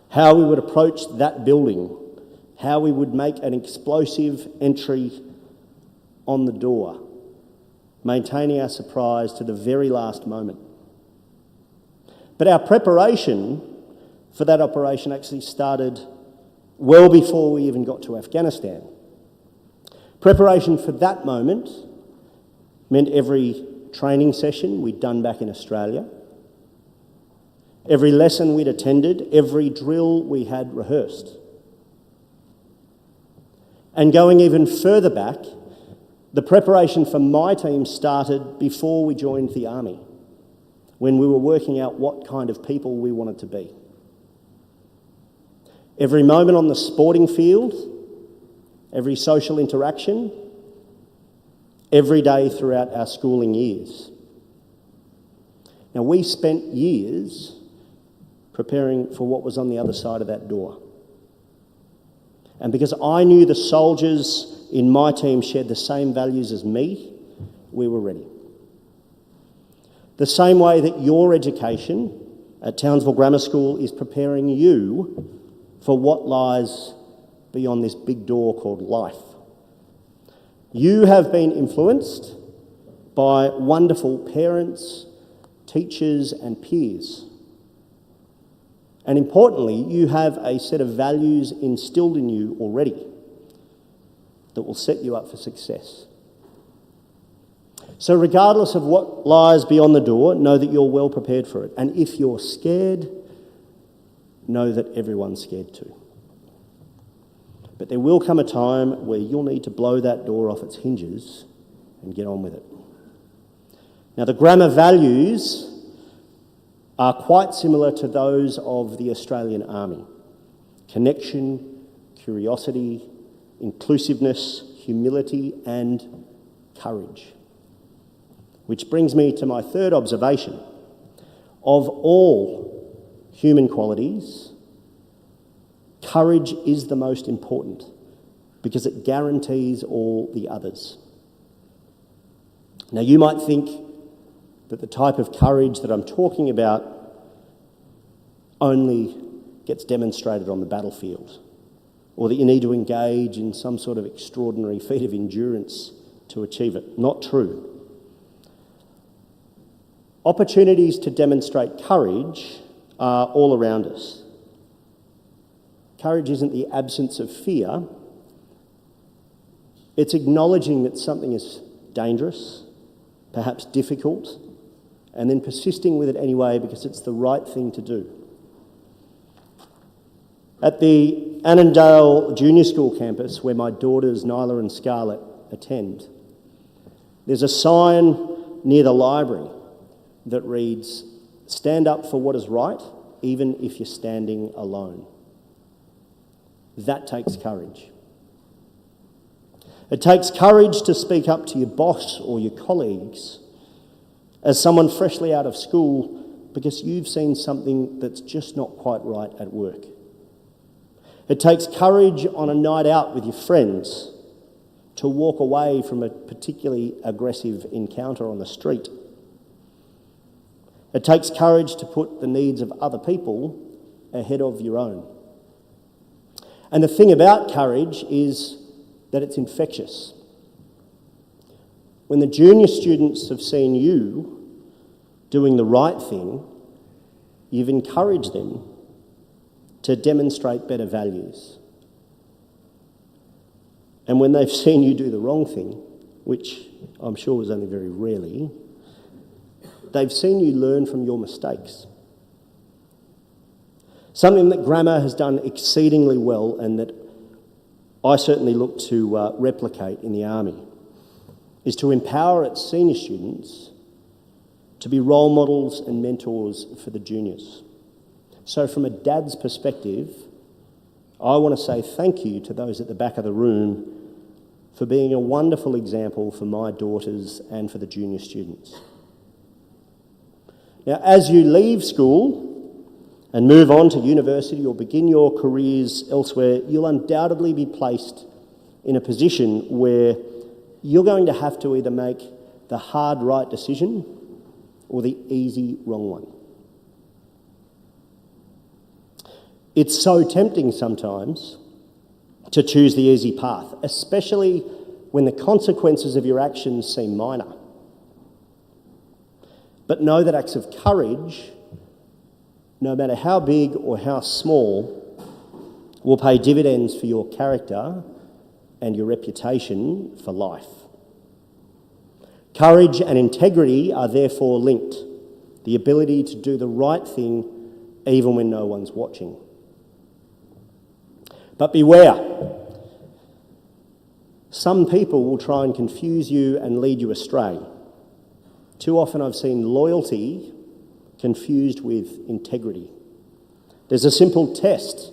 how we would approach that building, how we would make an explosive entry on the door, maintaining our surprise to the very last moment. But our preparation for that operation actually started well before we even got to Afghanistan. Preparation for that moment meant every training session we'd done back in Australia, every lesson we'd attended, every drill we had rehearsed. And going even further back, the preparation for my team started before we joined the army, when we were working out what kind of people we wanted to be. Every moment on the sporting field, every social interaction, every day throughout our schooling years. Now, we spent years preparing for what was on the other side of that door. And because I knew the soldiers in my team shared the same values as me, we were ready. The same way that your education at Townsville Grammar School is preparing you for what lies beyond this big door called life. You have been influenced by wonderful parents, teachers and peers. And importantly, you have a set of values instilled in you already that will set you up for success. So regardless of what lies beyond the door, know that you're well prepared for it. And if you're scared, know that everyone's scared too. But there will come a time where you'll need to blow that door off its hinges and get on with it. Now, the grammar values are quite similar to those of the Australian Army. Connection, curiosity, inclusiveness, humility and courage. Which brings me to my third observation. Of all human qualities, courage is the most important because it guarantees all the others. Now, you might think that the type of courage that I'm talking about only gets demonstrated on the battlefield, or that you need to engage in some sort of extraordinary feat of endurance to achieve it. Not true. Opportunities to demonstrate courage are all around us. Courage isn't the absence of fear. It's acknowledging that something is dangerous, perhaps difficult, and then persisting with it anyway because it's the right thing to do. At the Annandale Junior School campus, where my daughters Nyla and Scarlett attend, there's a sign near the library that reads, "Stand up for what is right, even if you're standing alone." That takes courage. It takes courage to speak up to your boss or your colleagues as someone freshly out of school because you've seen something that's just not quite right at work. It takes courage on a night out with your friends to walk away from a particularly aggressive encounter on the street. It takes courage to put the needs of other people ahead of your own. And the thing about courage is that it's infectious. When the junior students have seen you doing the right thing, you've encouraged them to demonstrate better values. And when they've seen you do the wrong thing, which I'm sure was only very rarely, they've seen you learn from your mistakes. Something that grammar has done exceedingly well and that I certainly look to replicate in the Army is to empower its senior students to be role models and mentors for the juniors. So from a dad's perspective, I want to say thank you to those at the back of the room for being a wonderful example for my daughters and for the junior students. Now, as you leave school and move on to university or begin your careers elsewhere, you'll undoubtedly be placed in a position where you're going to have to either make the hard right decision or the easy wrong one. It's so tempting sometimes to choose the easy path, especially when the consequences of your actions seem minor. But know that acts of courage, no matter how big or how small, will pay dividends for your character and your reputation for life. Courage and integrity are therefore linked. The ability to do the right thing even when no one's watching. But beware. Some people will try and confuse you and lead you astray. Too often I've seen loyalty confused with integrity. There's a simple test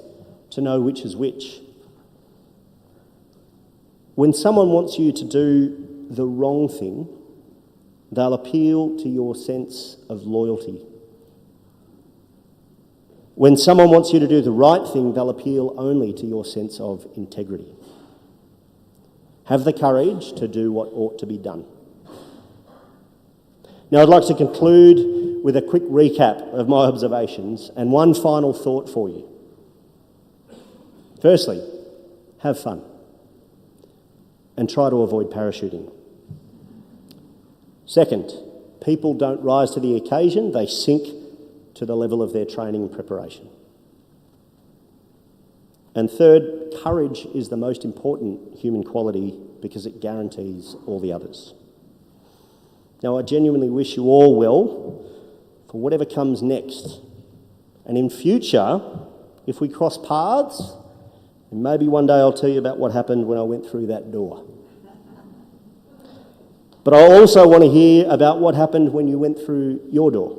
to know which is which. When someone wants you to do the wrong thing, They'll appeal to your sense of loyalty. When someone wants you to do the right thing, they'll appeal only to your sense of integrity. Have the courage to do what ought to be done. Now, I'd like to conclude with a quick recap of my observations and one final thought for you. Firstly, have fun and try to avoid parachuting. Second, people don't rise to the occasion, they sink to the level of their training and preparation. And third, courage is the most important human quality because it guarantees all the others. Now, I genuinely wish you all well for whatever comes next. And in future, if we cross paths, and maybe one day I'll tell you about what happened when I went through that door. But I also want to hear about what happened when you went through your door.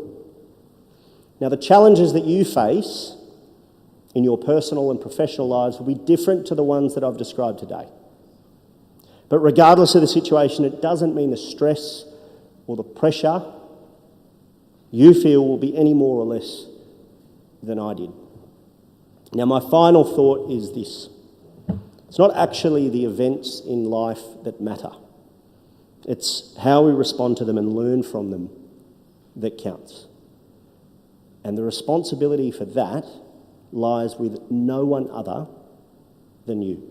Now, the challenges that you face in your personal and professional lives will be different to the ones that I've described today. But regardless of the situation, it doesn't mean the stress or the pressure you feel will be any more or less than I did. Now, my final thought is this. It's not actually the events in life that matter. It's how we respond to them and learn from them that counts. And the responsibility for that lies with no one other than you.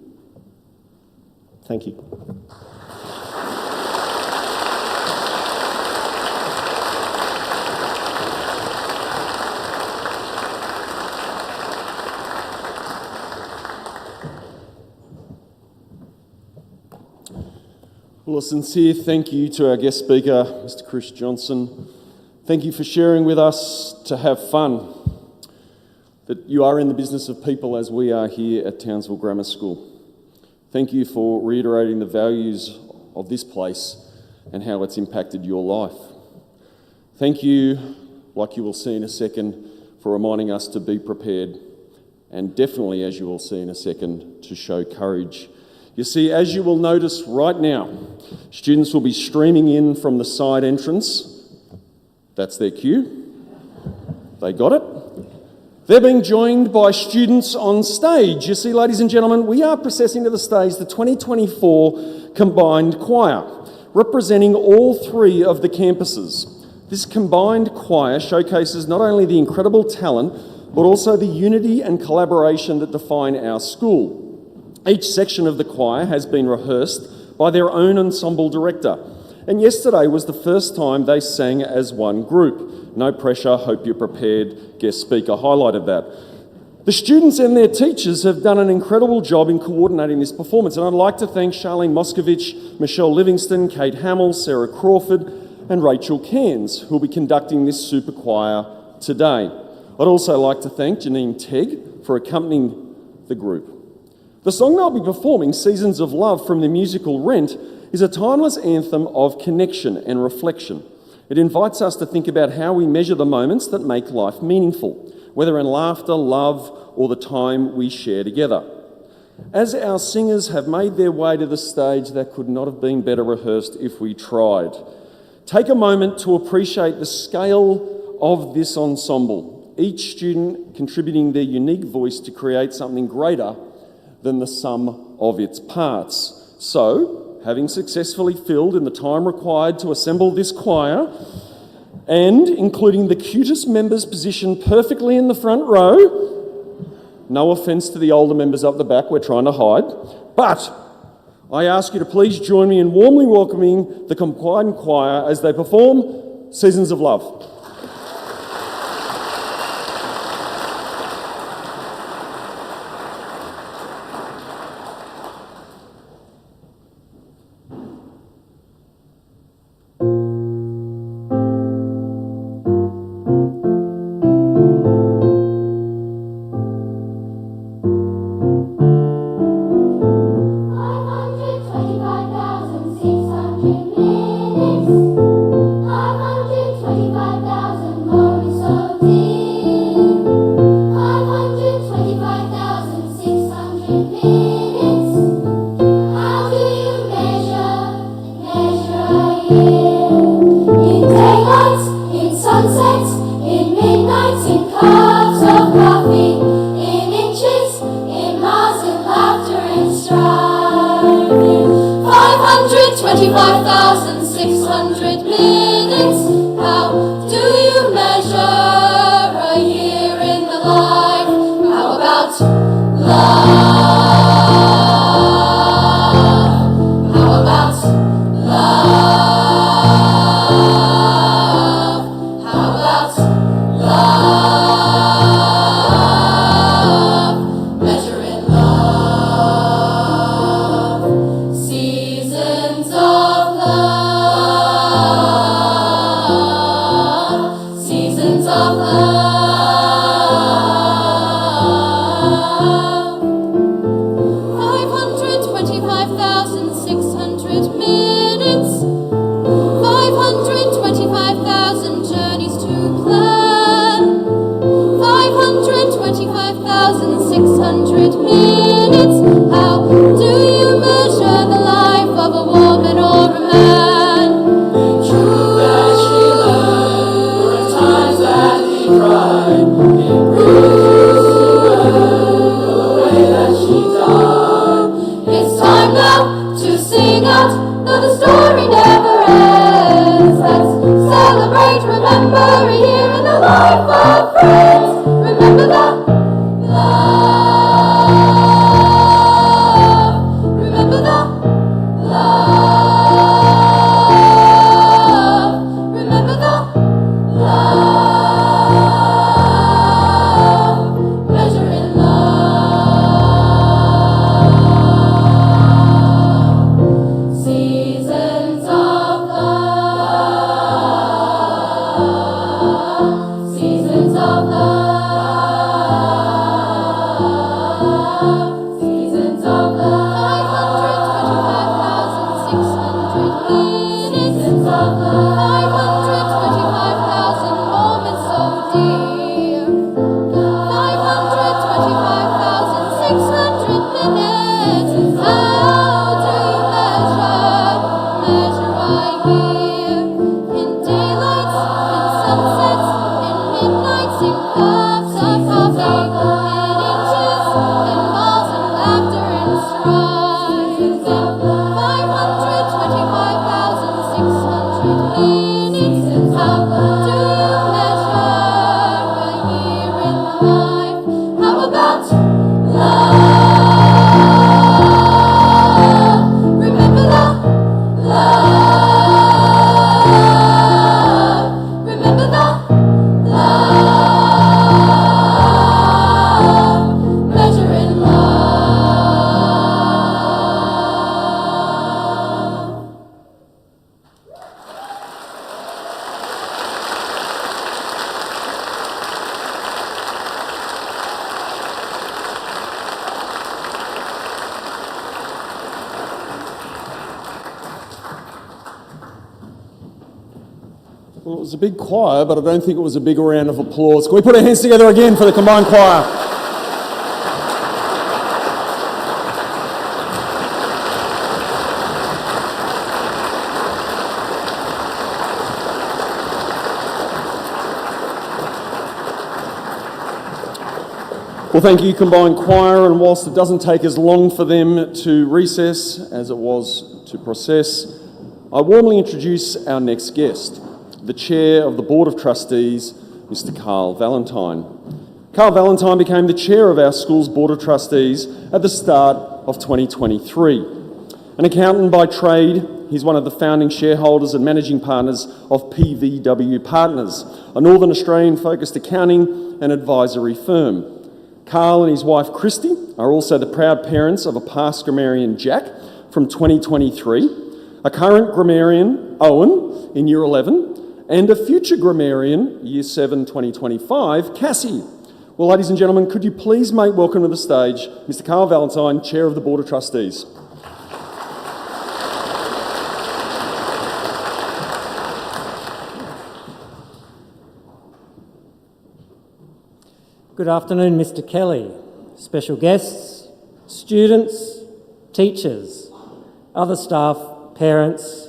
Thank you.
Well, a sincere thank you to our guest speaker, Mr. Chris Johnson. Thank you for sharing with us to have fun, that you are in the business of people as we are here at Townsville Grammar School. Thank you for reiterating the values of this place and how it's impacted your life. Thank you, like you will see in a second, for reminding us to be prepared, and definitely, as you will see in a second, to show courage. You see, as you will notice right now, students will be streaming in from the side entrance. That's their cue. They got it. They're being joined by students on stage. You see, ladies and gentlemen, we are processing to the stage the 2024 Combined Choir, representing all three of the campuses. This combined choir showcases not only the incredible talent, but also the unity and collaboration that define our school. Each section of the choir has been rehearsed by their own ensemble director, and yesterday was the first time they sang as one group. No pressure, hope you're prepared, guest speaker highlighted that. The students and their teachers have done an incredible job in coordinating this performance, and I'd like to thank Charlene Moscovich, Michelle Livingston, Kate Hamill, Sarah Crawford and Rachel Cairns, who will be conducting this super choir today. I'd also like to thank Janine Tegg for accompanying the group. The song they'll be performing, Seasons of Love from the musical Rent, is a timeless anthem of connection and reflection. It invites us to think about how we measure the moments that make life meaningful, whether in laughter, love, or the time we share together. As our singers have made their way to the stage, that could not have been better rehearsed if we tried. Take a moment to appreciate the scale of this ensemble, each student contributing their unique voice to create something greater than the sum of its parts. So, having successfully filled in the time required to assemble this choir, and including the cutest members positioned perfectly in the front row, no offence to the older members up the back, we're trying to hide, but I ask you to please join me in warmly welcoming the combined choir as they perform Seasons of Love.
Minutes. 525,600
Well, it was a big choir, but I don't think it was a big round of applause. Can we put our hands together again for the combined choir? Well, thank you, combined choir, and whilst it doesn't take as long for them to recess as it was to process, I warmly introduce our next guest, the Chair of the Board of Trustees, Mr. Carl Valentine. Carl Valentine became the Chair of our school's Board of Trustees at the start of 2023. An accountant by trade, he's one of the founding shareholders and managing partners of PVW Partners, a Northern Australian-focused accounting and advisory firm. Carl and his wife Christy are also the proud parents of a past grammarian, Jack, from 2023, a current grammarian, Owen, in Year 11, and a future grammarian, Year 7, 2025, Cassie. Well, ladies and gentlemen, could you please make welcome to the stage Mr. Carl Valentine, Chair of the Board of Trustees.
Good afternoon, Mr. Kelly, special guests, students, teachers, other staff, parents,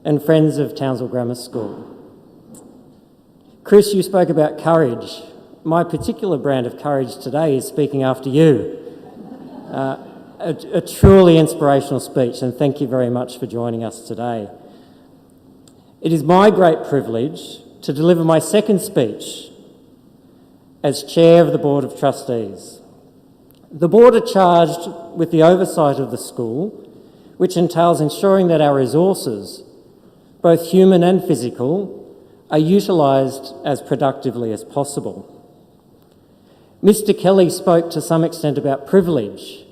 and friends of Townsville Grammar School. Chris, you spoke about courage. My particular brand of courage today is speaking after you. A truly inspirational speech, and thank you very much for joining us today. It is my great privilege to deliver my second speech as Chair of the Board of Trustees. The Board are charged with the oversight of the school, which entails ensuring that our resources, both human and physical, are utilised as productively as possible. Mr. Kelly spoke to some extent about privilege.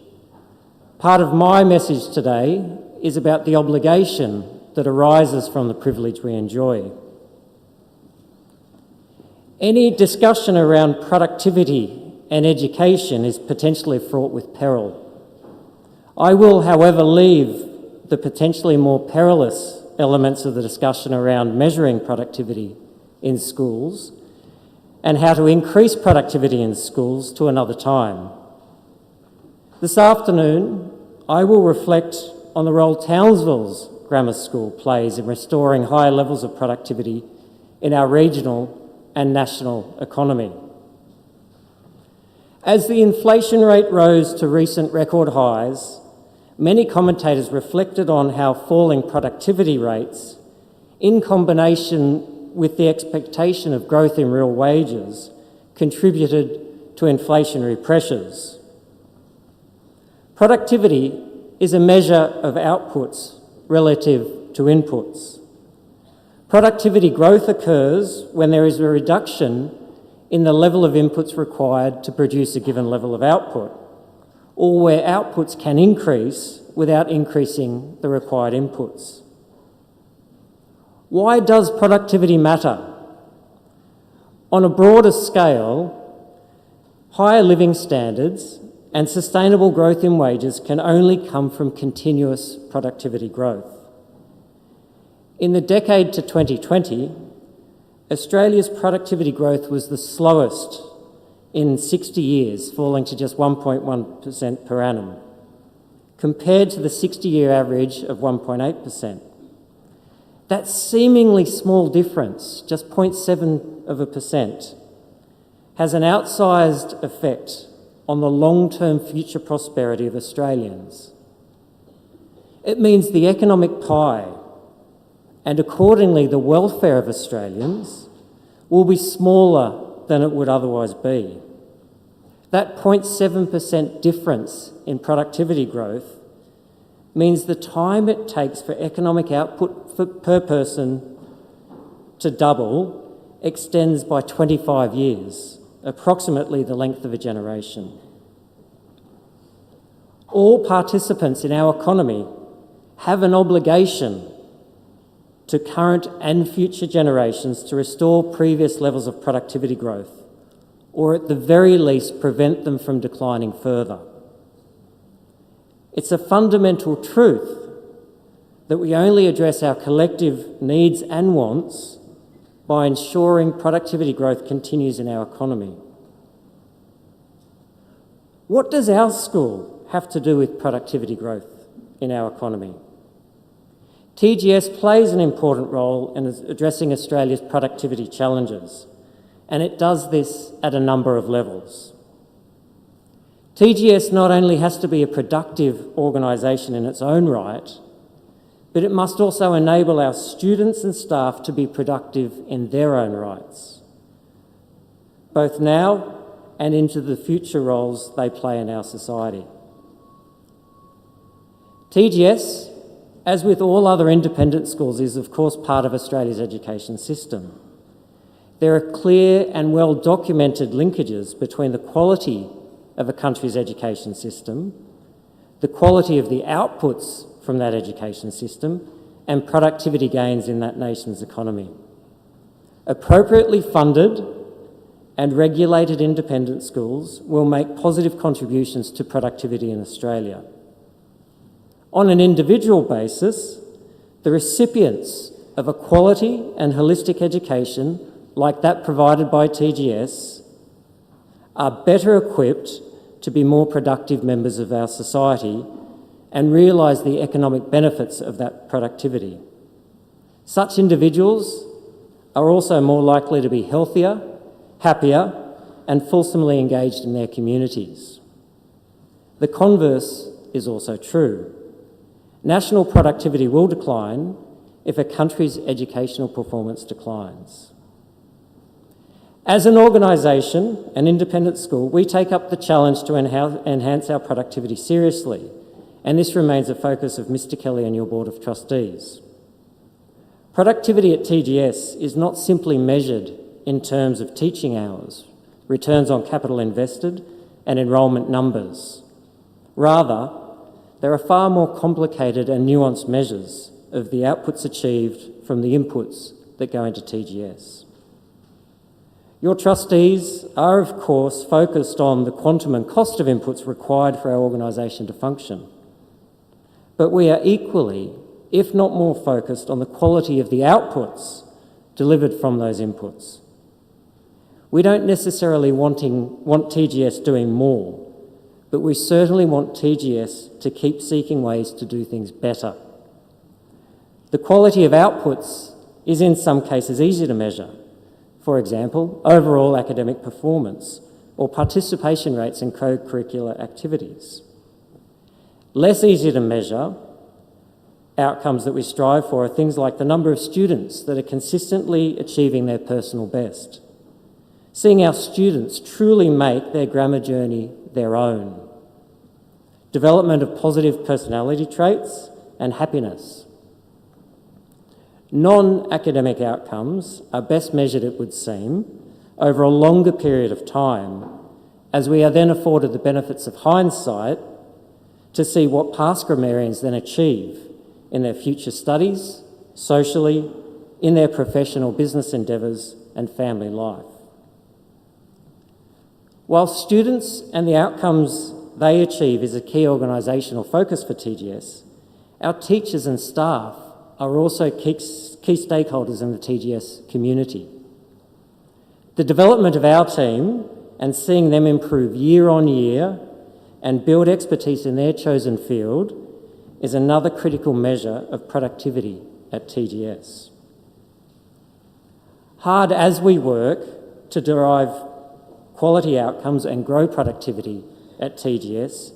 Part of my message today is about the obligation that arises from the privilege we enjoy. Any discussion around productivity and education is potentially fraught with peril. I will, however, leave the potentially more perilous elements of the discussion around measuring productivity in schools and how to increase productivity in schools to another time. This afternoon, I will reflect on the role Townsville's grammar school plays in restoring high levels of productivity in our regional and national economy. As the inflation rate rose to recent record highs, many commentators reflected on how falling productivity rates, in combination with the expectation of growth in real wages, contributed to inflationary pressures. Productivity is a measure of outputs relative to inputs. Productivity growth occurs when there is a reduction in the level of inputs required to produce a given level of output, or where outputs can increase without increasing the required inputs. Why does productivity matter? On a broader scale, higher living standards and sustainable growth in wages can only come from continuous productivity growth. In the decade to 2020, Australia's productivity growth was the slowest in 60 years, falling to just 1.1% per annum, compared to the 60-year average of 1.8%. That seemingly small difference, just 0.7%, has an outsized effect on the long-term future prosperity of Australians. It means the economic pie, and accordingly the welfare of Australians, will be smaller than it would otherwise be. That 0.7% difference in productivity growth means the time it takes for economic output per person to double extends by 25 years, approximately the length of a generation. All participants in our economy have an obligation to current and future generations to restore previous levels of productivity growth, or at the very least prevent them from declining further. It's a fundamental truth that we only address our collective needs and wants by ensuring productivity growth continues in our economy. What does our school have to do with productivity growth in our economy? TGS plays an important role in addressing Australia's productivity challenges, and it does this at a number of levels. TGS not only has to be a productive organisation in its own right, but it must also enable our students and staff to be productive in their own rights, both now and into the future roles they play in our society. TGS, as with all other independent schools, is of course part of Australia's education system. There are clear and well-documented linkages between the quality of a country's education system, the quality of the outputs from that education system, and productivity gains in that nation's economy. Appropriately funded and regulated independent schools will make positive contributions to productivity in Australia. On an individual basis, the recipients of a quality and holistic education like that provided by TGS are better equipped to be more productive members of our society and realise the economic benefits of that productivity. Such individuals are also more likely to be healthier, happier, and fulsomely engaged in their communities. The converse is also true. National productivity will decline if a country's educational performance declines. As an organisation, an independent school, we take up the challenge to enhance our productivity seriously, and this remains a focus of Mr. Kelly and your Board of Trustees. Productivity at TGS is not simply measured in terms of teaching hours, returns on capital invested, and enrolment numbers. Rather, there are far more complicated and nuanced measures of the outputs achieved from the inputs that go into TGS. Your trustees are, of course, focused on the quantum and cost of inputs required for our organisation to function. But we are equally, if not more, focused on the quality of the outputs delivered from those inputs. We don't necessarily want TGS doing more, but we certainly want TGS to keep seeking ways to do things better. The quality of outputs is in some cases easy to measure. For example, overall academic performance or participation rates in co-curricular activities. Less easy to measure outcomes that we strive for are things like the number of students that are consistently achieving their personal best, seeing our students truly make their grammar journey their own, development of positive personality traits and happiness. Non-academic outcomes are best measured, it would seem, over a longer period of time, as we are then afforded the benefits of hindsight to see what past grammarians then achieve in their future studies, socially, in their professional business endeavours and family life. While students and the outcomes they achieve is a key organisational focus for TGS, our teachers and staff are also key stakeholders in the TGS community. The development of our team and seeing them improve year on year and build expertise in their chosen field is another critical measure of productivity at TGS. Hard as we work to derive quality outcomes and grow productivity at TGS,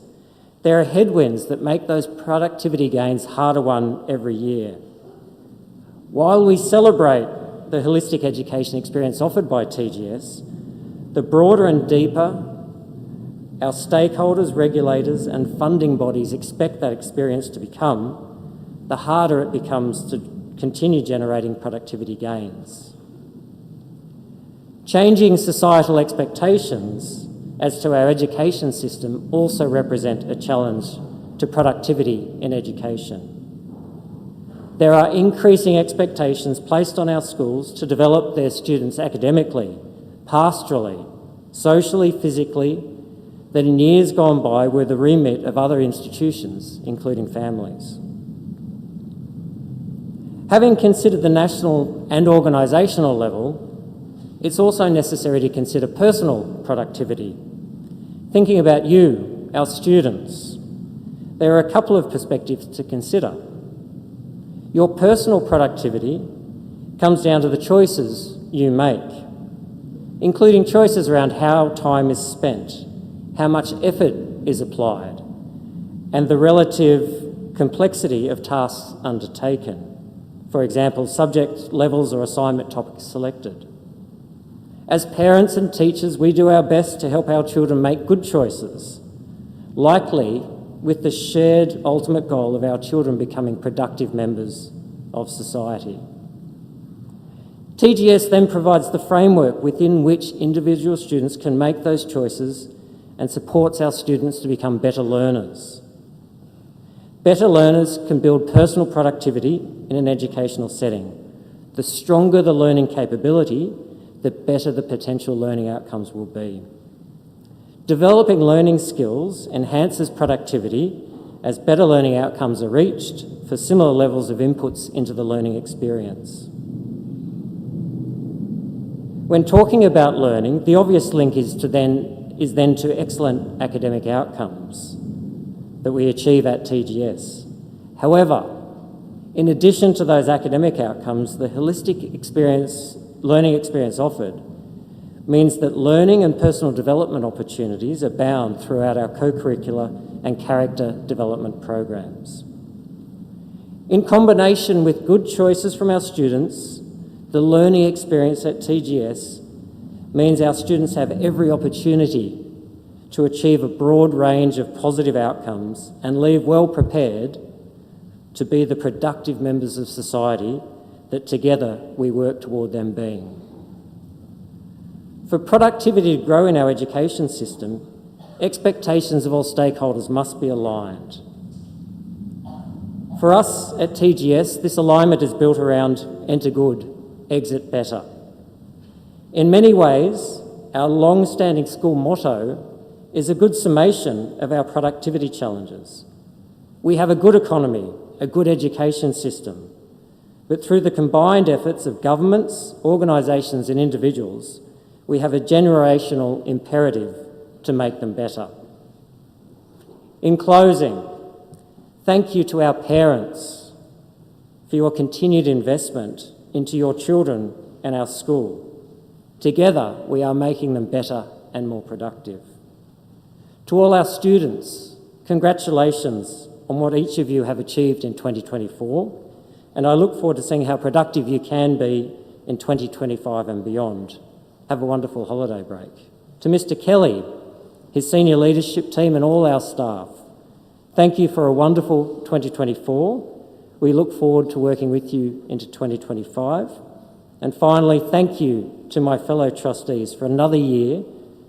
there are headwinds that make those productivity gains harder won every year. While we celebrate the holistic education experience offered by TGS, the broader and deeper our stakeholders, regulators and funding bodies expect that experience to become, the harder it becomes to continue generating productivity gains. Changing societal expectations as to our education system also represent a challenge to productivity in education. There are increasing expectations placed on our schools to develop their students academically, pastorally, socially, physically, that in years gone by were the remit of other institutions, including families. Having considered the national and organisational level, it's also necessary to consider personal productivity. Thinking about you, our students, there are a couple of perspectives to consider. Your personal productivity comes down to the choices you make, including choices around how time is spent, how much effort is applied, and the relative complexity of tasks undertaken. For example, subject levels or assignment topics selected. As parents and teachers, we do our best to help our children make good choices, likely with the shared ultimate goal of our children becoming productive members of society. TGS then provides the framework within which individual students can make those choices and supports our students to become better learners. Better learners can build personal productivity in an educational setting. The stronger the learning capability, the better the potential learning outcomes will be. Developing learning skills enhances productivity as better learning outcomes are reached for similar levels of inputs into the learning experience. When talking about learning, the obvious link is then to excellent academic outcomes that we achieve at TGS. However, in addition to those academic outcomes, the holistic learning experience offered means that learning and personal development opportunities abound throughout our co-curricular and character development programs. In combination with good choices from our students, the learning experience at TGS means our students have every opportunity to achieve a broad range of positive outcomes and leave well prepared to be the productive members of society that together we work toward them being. For productivity to grow in our education system, expectations of all stakeholders must be aligned. For us at TGS, this alignment is built around enter good, exit better. In many ways, our long-standing school motto is a good summation of our productivity challenges. We have a good economy, a good education system, but through the combined efforts of governments, organisations and individuals, we have a generational imperative to make them better. In closing, thank you to our parents for your continued investment into your children and our school. Together, we are making them better and more productive. To all our students, congratulations on what each of you have achieved in 2024, and I look forward to seeing how productive you can be in 2025 and beyond. have a wonderful holiday break. To Mr. Kelly, his senior leadership team and all our staff, thank you for a wonderful 2024. We look forward to working with you into 2025. And finally, thank you to my fellow trustees for another year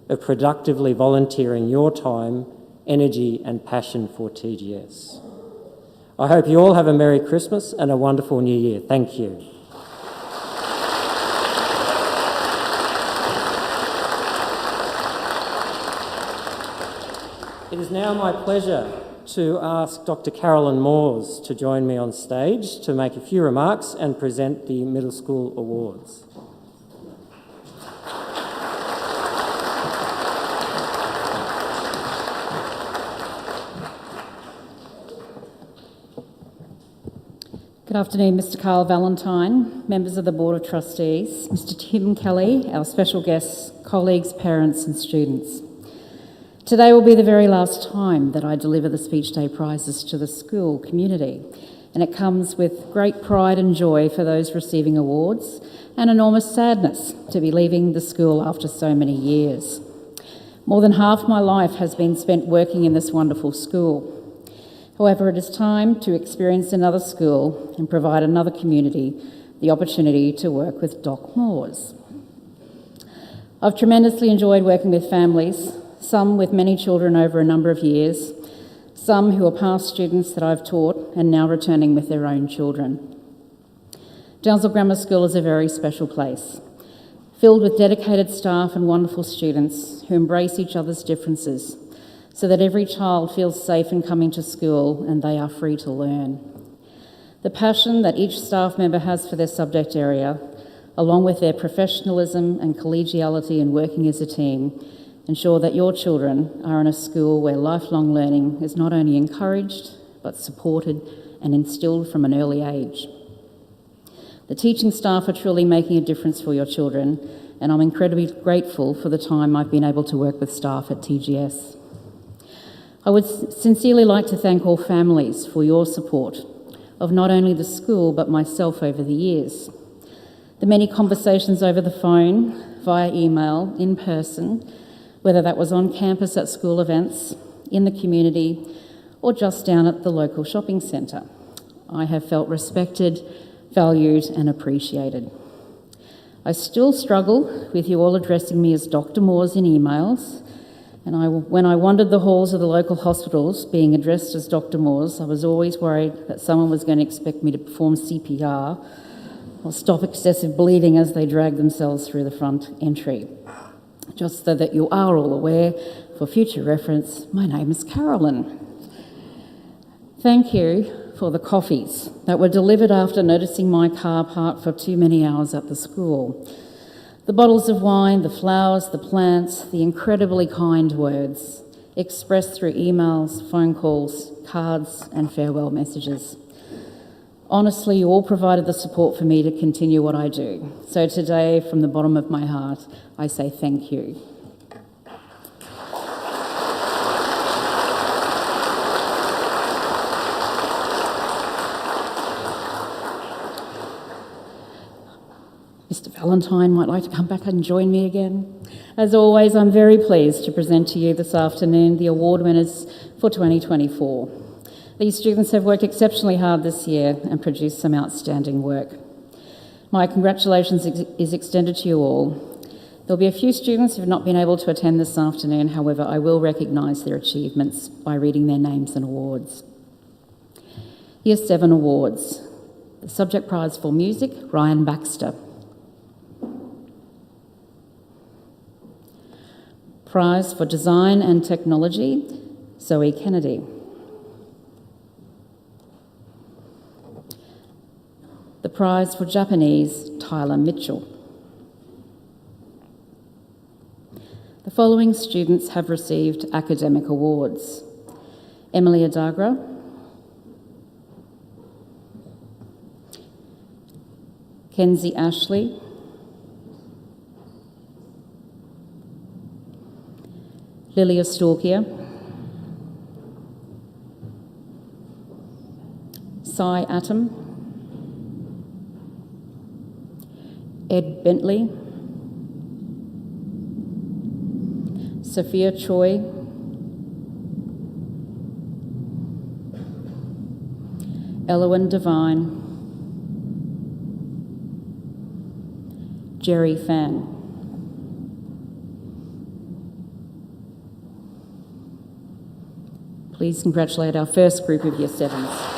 of productively volunteering your time, energy and passion for TGS. I hope you all have a Merry Christmas and a wonderful New Year. Thank you. It is now my pleasure to ask Dr. Carolyn Moores to join me on stage to make a few remarks and present the middle school awards.
Good afternoon, Mr. Carl Valentine, members of the Board of Trustees, Mr. Tim Kelly, our special guests, colleagues, parents and students. Today will be the very last time that I deliver the Speech Day prizes to the school community, and it comes with great pride and joy for those receiving awards and enormous sadness to be leaving the school after so many years. More than half my life has been spent working in this wonderful school. However, it is time to experience another school and provide another community the opportunity to work with Doc Moores. I've tremendously enjoyed working with families, some with many children over a number of years, some who are past students that I've taught and now returning with their own children. Downsville Grammar School is a very special place, filled with dedicated staff and wonderful students who embrace each other's differences so that every child feels safe in coming to school and they are free to learn. The passion that each staff member has for their subject area, along with their professionalism and collegiality in working as a team, ensure that your children are in a school where lifelong learning is not only encouraged, but supported and instilled from an early age. The teaching staff are truly making a difference for your children, and I'm incredibly grateful for the time I've been able to work with staff at TGS. I would sincerely like to thank all families for your support of not only the school, but myself over the years. The many conversations over the phone, via email, in person, whether that was on campus at school events, in the community, or just down at the local shopping centre. I have felt respected, valued and appreciated. I still struggle with you all addressing me as Dr. Moores in emails, and when I wandered the halls of the local hospitals being addressed as Dr. Moores, I was always worried that someone was going to expect me to perform CPR or stop excessive bleeding as they dragged themselves through the front entry. Just so that you are all aware, for future reference, my name is Carolyn. Thank you for the coffees that were delivered after noticing my car parked for too many hours at the school. The bottles of wine, the flowers, the plants, the incredibly kind words expressed through emails, phone calls, cards and farewell messages. Honestly, you all provided the support for me to continue what I do. So today, from the bottom of my heart, I say thank you. Mr. Valentine might like to come back and join me again. As always, I'm very pleased to present to you this afternoon the award winners for 2024. These students have worked exceptionally hard this year and produced some outstanding work. My congratulations is extended to you all. There'll be a few students who have not been able to attend this afternoon, however, I will recognise their achievements by reading their names and awards. Here's 7 awards. The subject prize for music, Ryan Baxter. Prize for design and technology, Zoe Kennedy. The prize for Japanese, Tyler Mitchell. The following students have received academic awards: Emily Adagra, Kenzie Ashley, Lilia Stalkia, Cy Atom, Ed Bentley, Sophia Choi, Elowen Devine, Jerry Fan. Please congratulate our first group of Year 7s.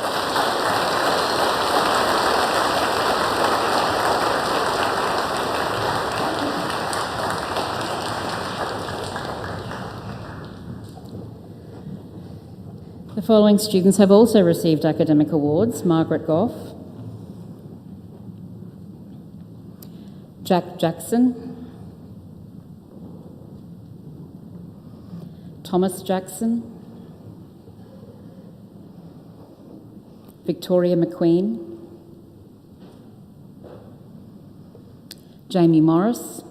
The following students have also received academic awards: Margaret Goff, Jack Jackson, Thomas Jackson, Victoria McQueen, Jamie Morris,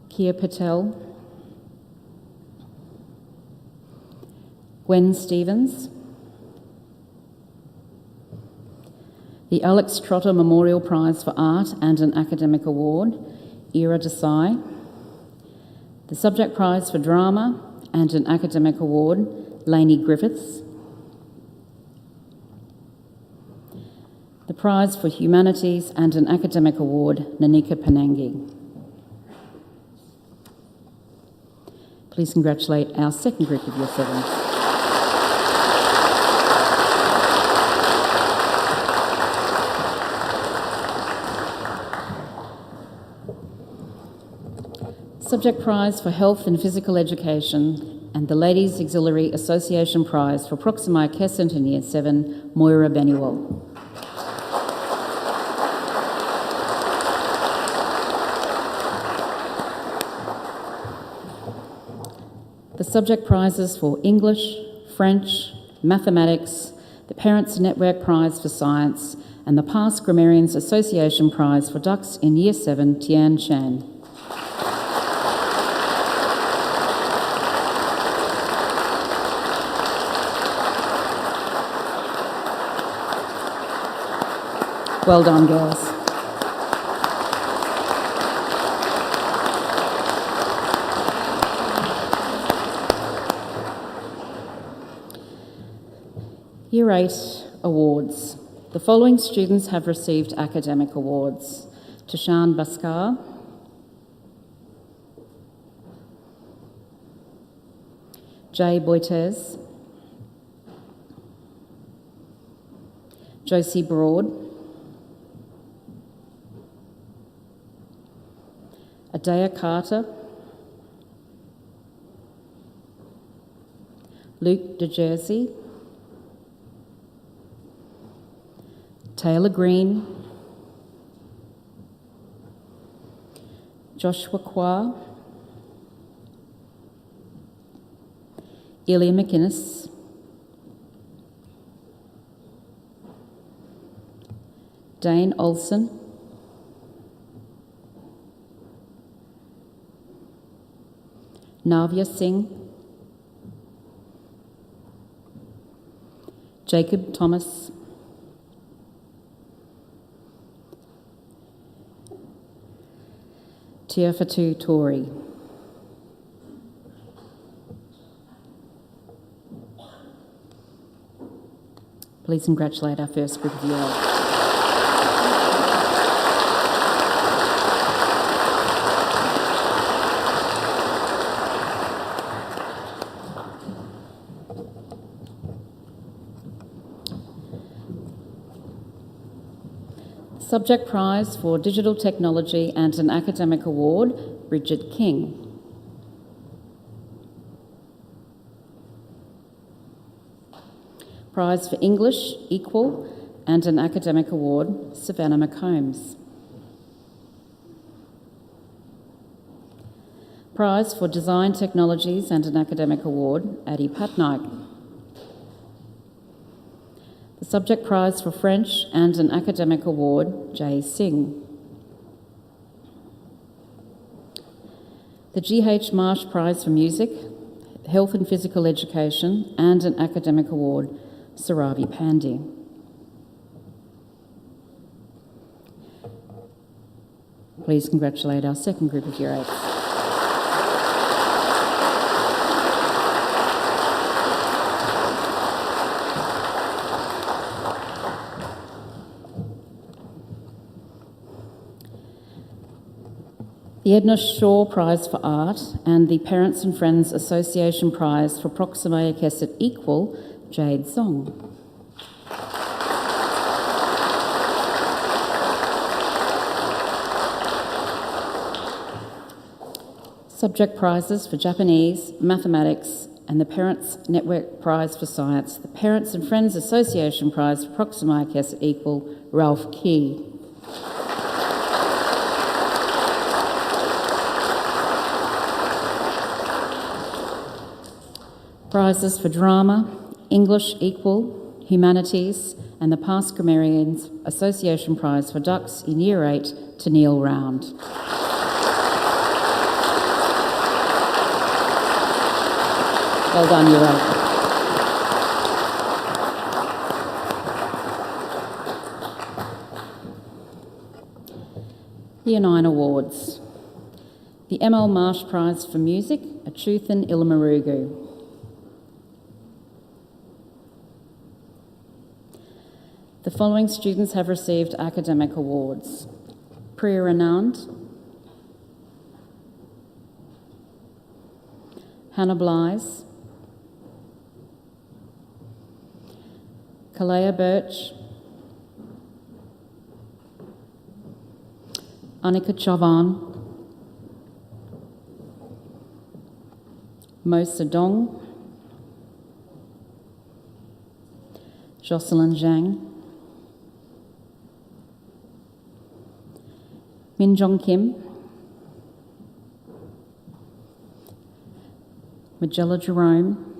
Kia Patel, Gwen Stevens, the Alex Trotter Memorial Prize for Art and an Academic Award, Ira Desai, the Subject Prize for Drama and an Academic Award, Lainey Griffiths, the Prize for Humanities and an Academic Award, Nanika Panangi. Please congratulate our second group of Year 7s. Subject Prize for Health and Physical Education and the Ladies Auxiliary Association Prize for Proxima Crescent in Year 7, Moira Benuel. The subject prizes for English, French, Mathematics, the Parents Network Prize for Science, and the Past Grammarians Association Prize for Ducks in Year 7, Tian Chan. Well done, girls. Year 8 awards. The following students have received academic awards: Tashan Baskar, Jay Boitez, Josie Broad, Adaya Carter, Luke DeJersey, Taylor Green, Joshua Kwa, Ilya McInnes, Dane Olson, Navya Singh, Jacob Thomas, Tiafatu Tori. Please congratulate our first group of Year 8. Subject Prize for Digital Technology and an Academic Award, Bridget King. Prize for English, Equal, and an Academic Award, Savannah McCombs. Prize for Design Technologies and an Academic Award, Addie Patnaik. The Subject Prize for French and an Academic Award, Jay Singh. The G.H. Marsh Prize for Music, Health and Physical Education, and an Academic Award, Saravi Pandey. Please congratulate our second group of Year 8s. The Edna Shaw Prize for Art and the Parents and Friends Association Prize for Proxima Kesset Equal, Jade Song. Subject prizes for Japanese, Mathematics, and the Parents Network Prize for Science, the Parents and Friends Association Prize for Proxima Kesset Equal, Ralph Key. Prizes for Drama, English Equal, Humanities, and the Past Grammarians Association Prize for Ducks in Year 8 to Neil Round. Well done, Year 8. Year 9 Awards. The ML Marsh Prize for Music, Achuthan Ilamarugu. The following students have received academic awards. Priya Anand, Hannah Blythe, Kalea Birch, Annika Chauvan, Mo Sedong, Jocelyn Zhang, Min Jong Kim, Magella Jerome,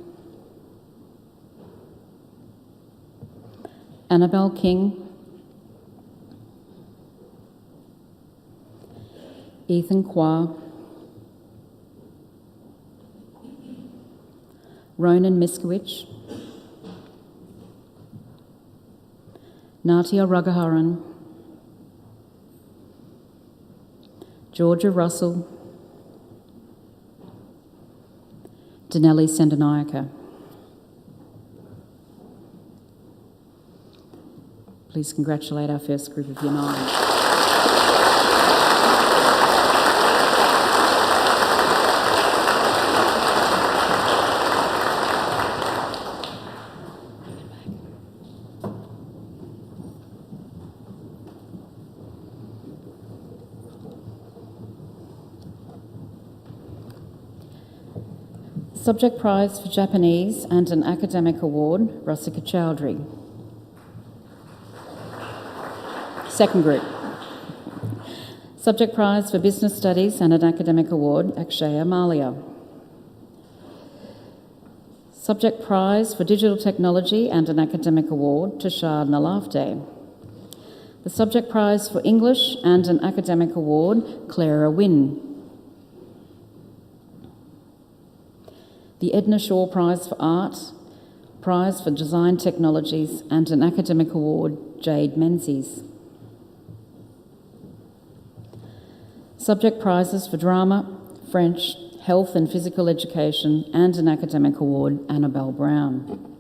Annabelle King, Ethan Kwa, Ronan Miskowicz, Natia Ragaharan, Georgia Russell, Denelli Sendanayaka. Please congratulate our first group of Year 9. Subject prize for Japanese and an academic award, Rasika Chowdhury. Second group. Subject prize for business studies and an academic award, Akshaya Malia. Subject prize for digital technology and an academic award, Tushar Nalavde. The subject prize for English and an academic award, Clara Wynne. The Edna Shaw Prize for Art, Prize for Design Technologies and an academic award, Jade Menzies. Subject prizes for Drama, French, Health and Physical Education and an academic award, Annabelle Brown.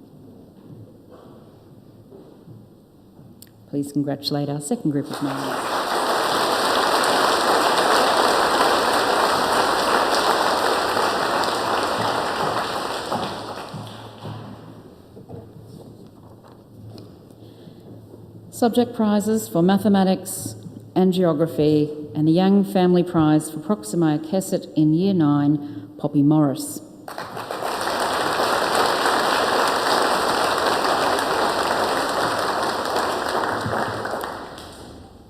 Please congratulate our second group of nominees. Subject prizes for Mathematics and Geography and the Young Family Prize for Proxima Kesset in Year 9, Poppy Morris.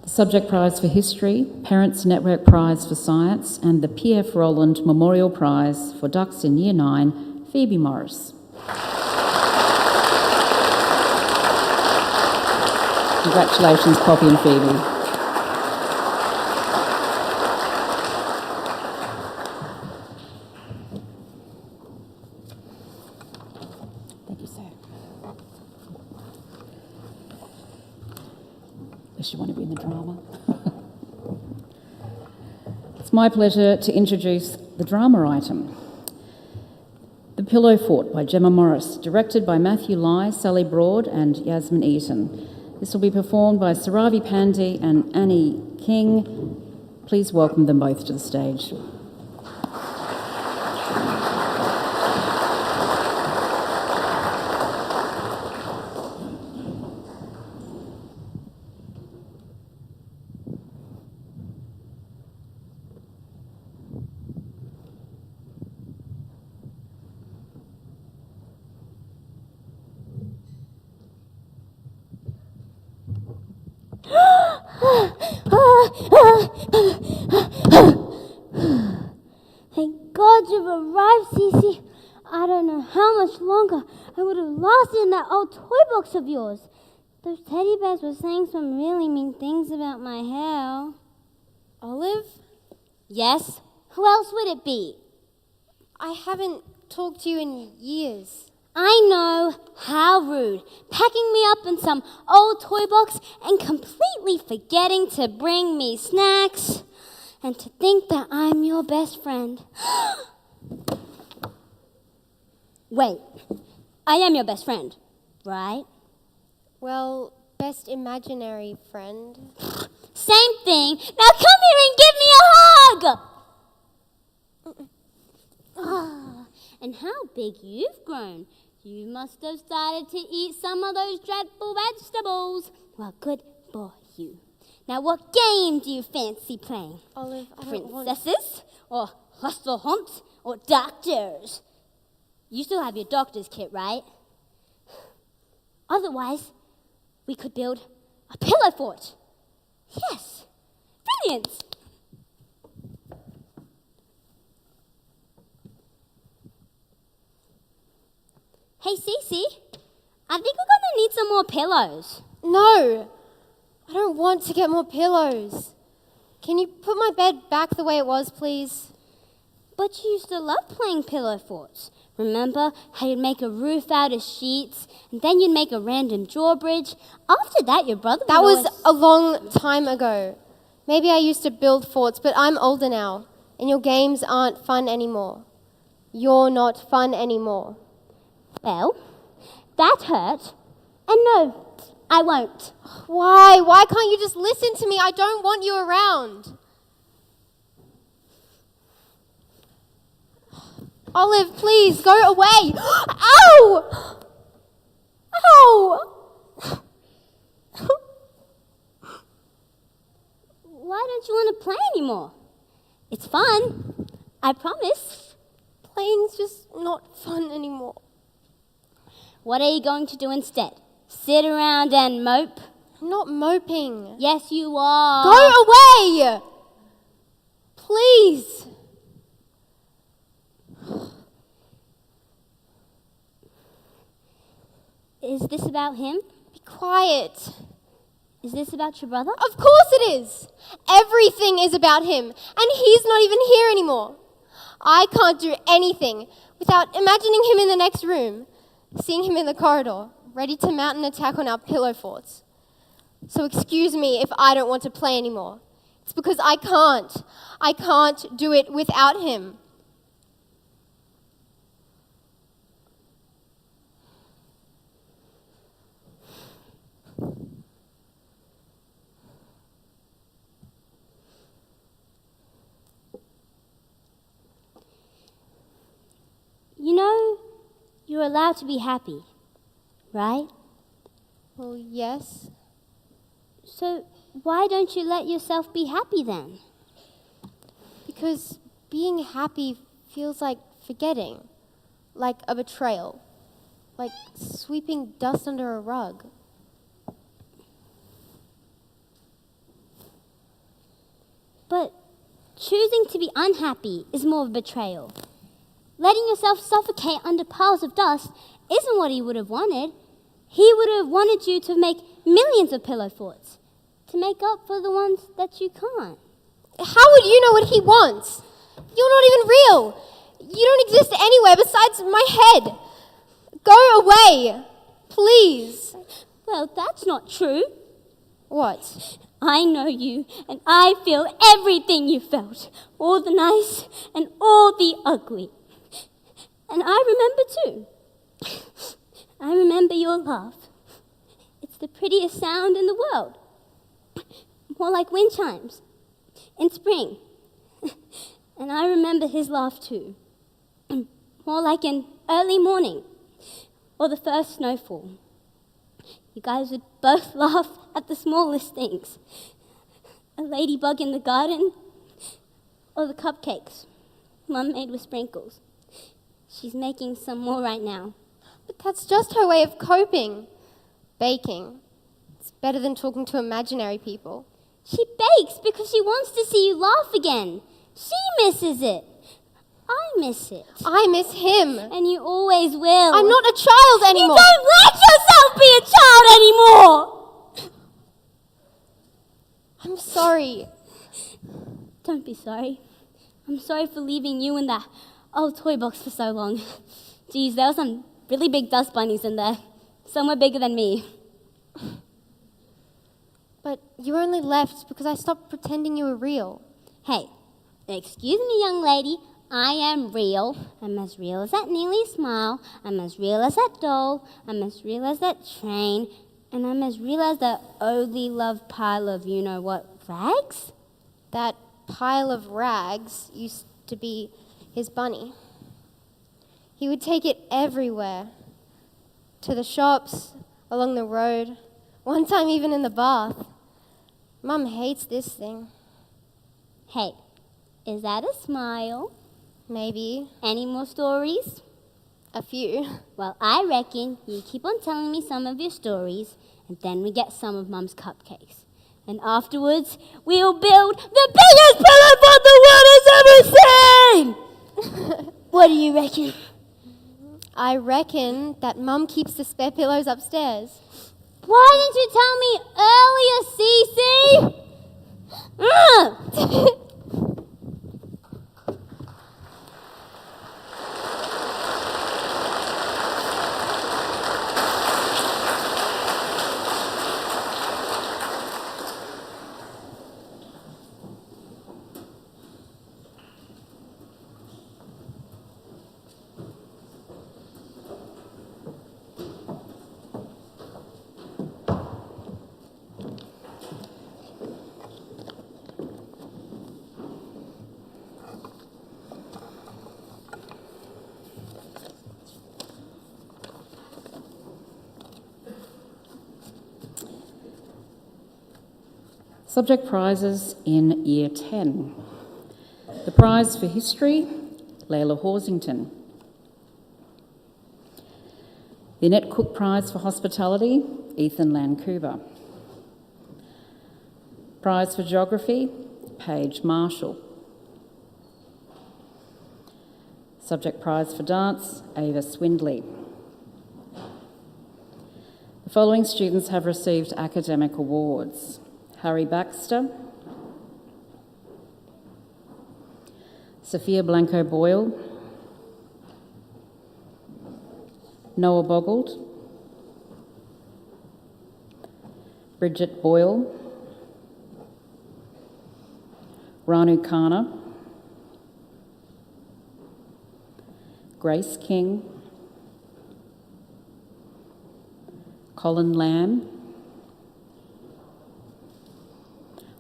The subject prize for History, Parents Network Prize for Science and the P.F. Rowland Memorial Prize for Ducks in Year 9, Phoebe Morris. Congratulations, Poppy and Phoebe. Thank you, sir. Does she want to be in the drama? my pleasure to introduce the drama item. The Pillow Fort by Gemma Morris, directed by Matthew Lai, Sally Broad and Yasmin Eaton. This will be performed by Saravi Pandey and Annie King. Please welcome them both to the stage.
Thank God you've arrived, Cece. I don't know how much longer I would have lasted in that old toy box of yours. Those teddy bears were saying some really mean things about my hair.
Olive?
Yes? Who else would it be?
I haven't talked to you in years.
I know. How rude. Packing me up in some old toy box and completely forgetting to bring me snacks. And to think that I'm your best friend. Wait, I am your best friend, right?
Well, best imaginary friend.
Same thing. Now come here and give me a hug! And how big you've grown. You must have started to eat some of those dreadful vegetables. Well, good for you. Now, what game do you fancy playing?
Olive, I don't want...
Princesses? Or hustle humps? Or doctors? You still have your doctor's kit, right? Otherwise, we could build a pillow fort. Yes. Brilliant. Hey, Cece, I think we're going to need some more pillows.
No, I don't want to get more pillows. Can you put my bed back the way it was, please?
But you used to love playing pillow forts. Remember how you'd make a roof out of sheets, and then you'd make a random drawbridge? After that, your brother
That
would
was a long time ago. Maybe I used to build forts, but I'm older now, and your games aren't fun anymore. You're not fun anymore.
Well, that hurt. And no, I won't.
Why? Why can't you just listen to me? I don't want you around. Olive, please, go away. Ow! Ow!
Why don't you want to play anymore? It's fun. I promise.
Playing's just not fun anymore.
What are you going to do instead? Sit around and mope?
I'm not moping.
Yes, you are.
Go away! Please.
Is this about him?
Be quiet.
Is this about your brother?
Of course it is. Everything is about him, and he's not even here anymore. I can't do anything without imagining him in the next room, seeing him in the corridor, ready to mount an attack on our pillow forts. So excuse me if I don't want to play anymore. It's because I can't. I can't do it without him.
You know, you're allowed to be happy, right?
Well, yes.
So why don't you let yourself be happy then?
Because being happy feels like forgetting, like a betrayal, like sweeping dust under a rug.
But choosing to be unhappy is more of a betrayal. Letting yourself suffocate under piles of dust isn't what he would have wanted. He would have wanted you to make millions of pillow forts, to make up for the ones that you can't.
How would you know what he wants? You're not even real. You don't exist anywhere besides my head. Go away, please.
Well, that's not true.
What?
I know you, and I feel everything you felt, all the nice and all the ugly. And I remember too. I remember your laugh. It's the prettiest sound in the world. More like wind chimes in spring. And I remember his laugh too. More like an early morning or the first snowfall. You guys would both laugh at the smallest things. A ladybug in the garden or the cupcakes Mum made with sprinkles. She's making some more right now.
But that's just her way of coping. Baking. It's better than talking to imaginary people.
She bakes because she wants to see you laugh again. She misses it. I miss it.
I miss him.
And you always will.
I'm not a child anymore.
You don't let yourself be a child anymore!
I'm sorry.
Don't be sorry. I'm sorry for leaving you in that old toy box for so long. Geez, there were some really big dust bunnies in there. Some were bigger than me.
But you only left because I stopped pretending you were real.
Hey, excuse me, young lady. I am real. I'm as real as that Neely smile. I'm as real as that doll. I'm as real as that train. And I'm as real as that ugly love pile of you-know-what rags?
That pile of rags used to be his bunny. He would take it everywhere. To the shops, along the road, one time even in the bath. Mum hates this thing.
Hey, is that a smile?
Maybe.
Any more stories?
A few.
Well, I reckon you keep on telling me some of your stories, and then we get some of Mum's cupcakes. And afterwards, we'll build the biggest pillow fort the world has ever seen! What do you reckon?
I reckon that Mum keeps the spare pillows upstairs.
Why didn't you tell me earlier, Cece?
Subject prizes in Year 10. The prize for history, Layla Horsington. The Annette Cook Prize for hospitality, Ethan Lancuba. Prize for geography, Paige Marshall. Subject prize for dance, Ava Swindley. The following students have received academic awards: Harry Baxter, Sophia Blanco Boyle, Noah Boggled, Bridget Boyle, Ranu Khanna, Grace King, Colin Lamb,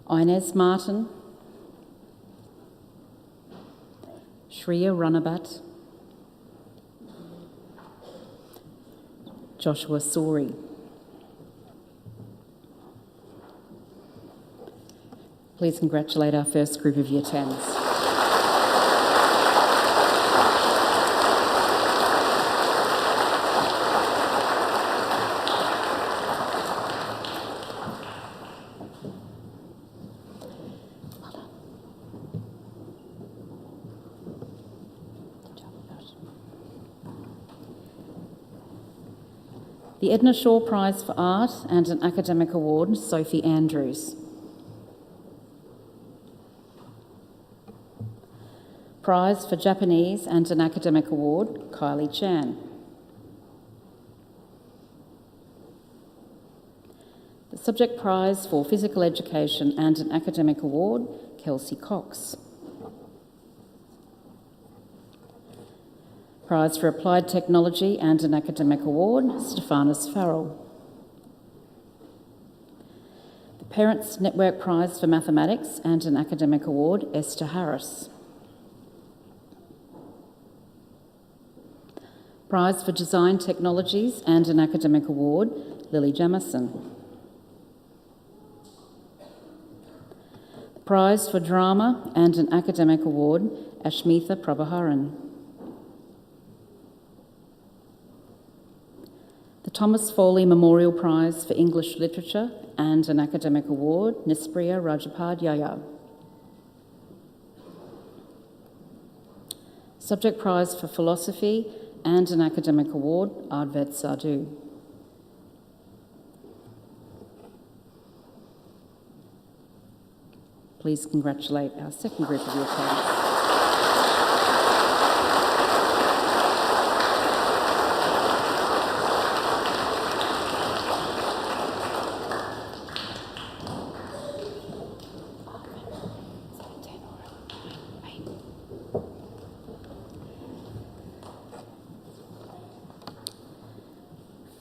Inez Martin, Shreya Runabat, Joshua Sori. Please congratulate our first group of Year 10s. The Edna Shaw Prize for Art and an academic award, Sophie Andrews. Prize for Japanese and an academic award, Kylie Chan. The Subject prize for physical education and an academic award, Kelsey Cox. Prize for applied technology and an academic award, Stephanus Farrell. The Parents Network Prize for mathematics and an academic award, Esther Harris. Prize for design technologies and an academic award, Lily Jamison. Prize for drama and an academic award, Ashmitha Prabhaharan. The Thomas Foley Memorial Prize for English Literature and an academic award, Nispriya Rajapadhyaya. Subject prize for philosophy and an academic award, Advet Sadhu. Please congratulate our second group of your parents.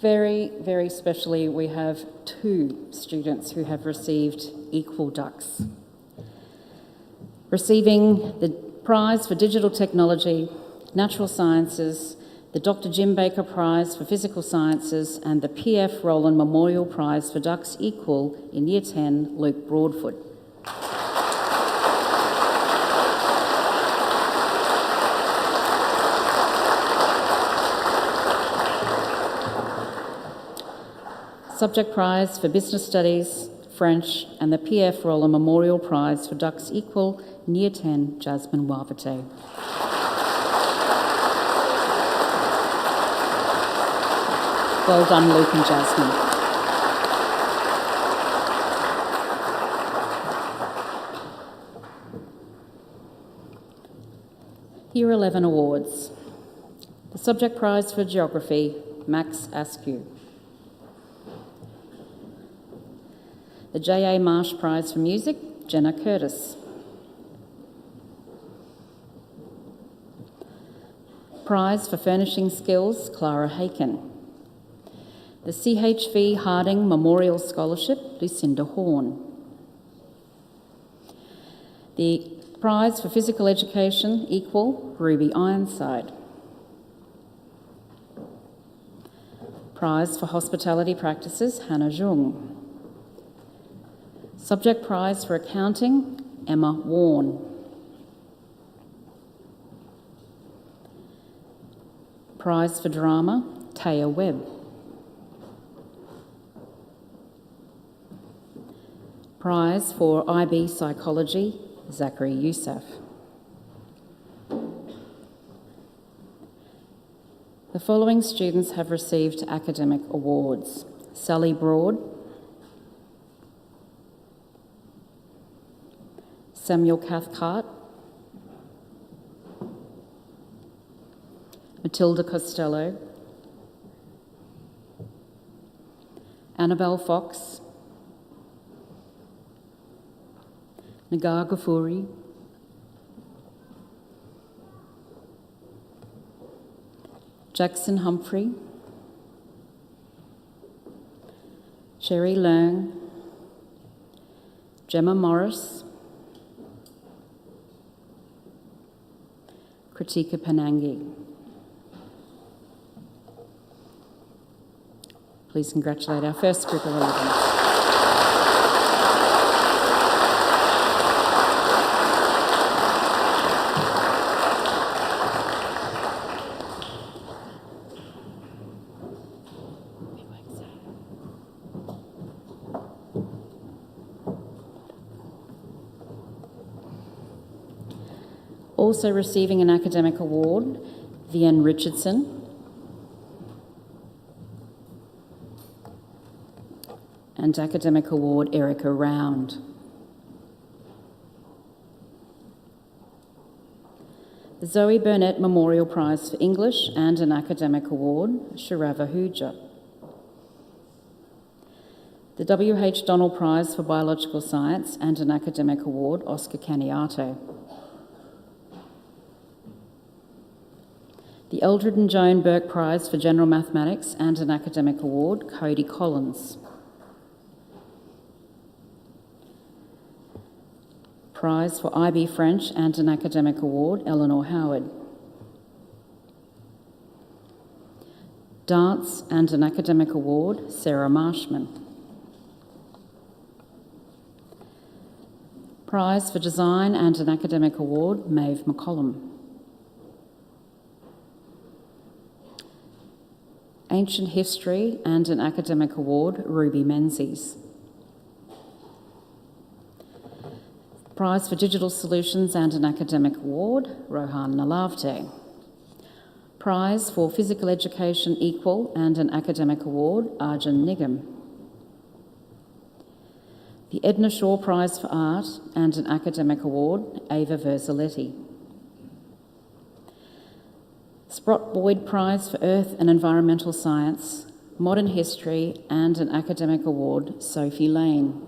Very, very specially, we have 2 students who have received equal ducks. Receiving the prize for digital technology, natural sciences, the Dr. Jim Baker Prize for physical sciences, and the P.F. Rowland Memorial Prize for ducks equal in Year 10, Luke Broadfoot. Subject prize for business studies, French, and the P.F. Rowland Memorial Prize for ducks equal in Year 10, Jasmine Wavate. Well done, Luke and Jasmine. Year 11 awards. The subject prize for geography, Max Askew. The J.A. Marsh Prize for Music, Jenna Curtis. Prize for Furnishing Skills, Clara Haken. The CHV Harding Memorial Scholarship, Lucinda Horn. The Prize for Physical Education, Equal, Ruby Ironside. Prize for Hospitality Practices, Hannah Jung. Subject prize for accounting, Emma Warren. Prize for drama, Taya Webb. Prize for IB psychology, Zachary Youssef. The following students have received academic awards: Sally Broad, Samuel Cathcart, Matilda Costello, Annabelle Fox, Nagar Ghafouri, Jackson Humphrey, Sherry Leung, Gemma Morris, Kritika Panangi. Please congratulate our first group of 11. Also receiving an academic award, Vienne Richardson. And academic award, Erica Round. The Zoe Burnett Memorial Prize for English and an academic award, Sharava Hooja. The W.H. Donald Prize for Biological Science and an Academic Award, Oscar Caniato. The Eldred and Joan Burke Prize for General Mathematics and an Academic Award, Cody Collins. Prize for IB French and an Academic Award, Eleanor Howard. Dance and an Academic Award, Sarah Marshman. Prize for Design and an Academic Award, Maeve McCollum. Ancient History and an Academic Award, Ruby Menzies. Prize for Digital Solutions and an Academic Award, Rohan Nalavte. Prize for Physical Education Equal and an Academic Award, Arjun Nigam. The Edna Shaw Prize for Art and an Academic Award, Ava Verzelletti. Sprott Boyd Prize for Earth and Environmental Science, Modern History and an Academic Award, Sophie Lane.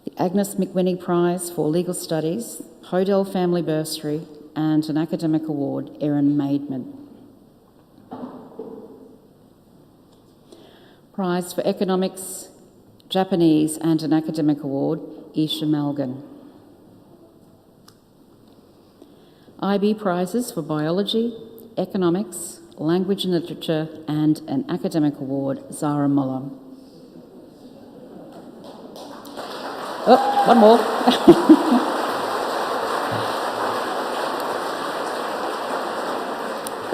The Agnes McWhinney Prize for Legal Studies, Hodel Family Bursary and an Academic Award, Erin Maidman. Prize for Economics, Japanese and an Academic Award, Isha Malgan. IB Prizes for Biology, Economics, Language and Literature and an Academic Award, Zara Muller. Oh, one more.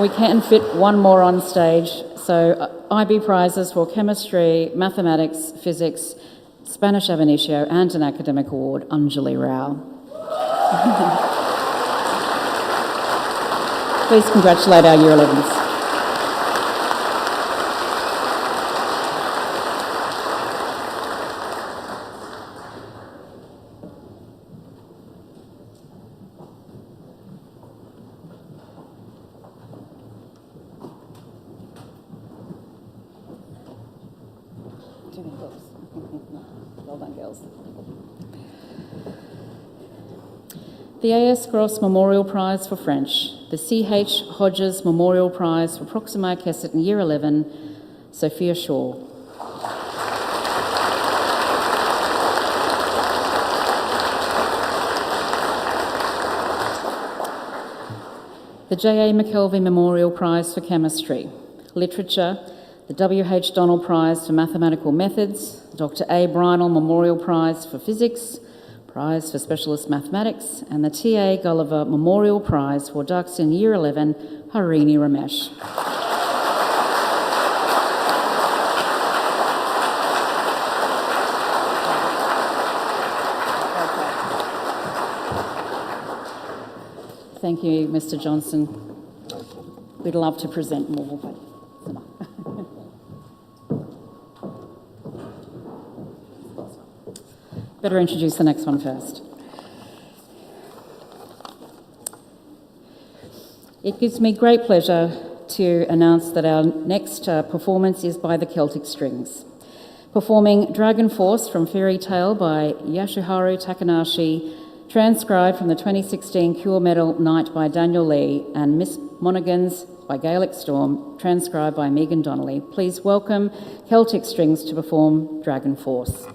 We can fit one more on stage. So IB Prizes for Chemistry, Mathematics, Physics, Spanish ab initio and an Academic Award, Anjali Rao. Please congratulate our Year 11s. Well done, girls. The A.S. Gross Memorial Prize for French, the C.H. Hodges Memorial Prize for Proxima Kesset in Year 11, Sophia Shaw. The J.A. McKelvey Memorial Prize for Chemistry, Literature, the W.H. Donald Prize for Mathematical Methods, Dr. A. Brynel Memorial Prize for Physics, Prize for Specialist Mathematics, and the T.A. Gulliver Memorial Prize for Ducks in Year 11, Harini Ramesh. Thank you, Mr. Johnson. We'd love to present more, but better introduce the next one first. It gives me great pleasure to announce that our next performance is by the Celtic Strings. Performing Dragon Force from Fairy Tale by Yasuharu Takanashi, transcribed from the 2016 Cure Medal Night by Daniel Lee, and Miss Monaghan's by Gaelic Storm, transcribed by Megan Donnelly. Please welcome Celtic Strings to perform Dragon Force.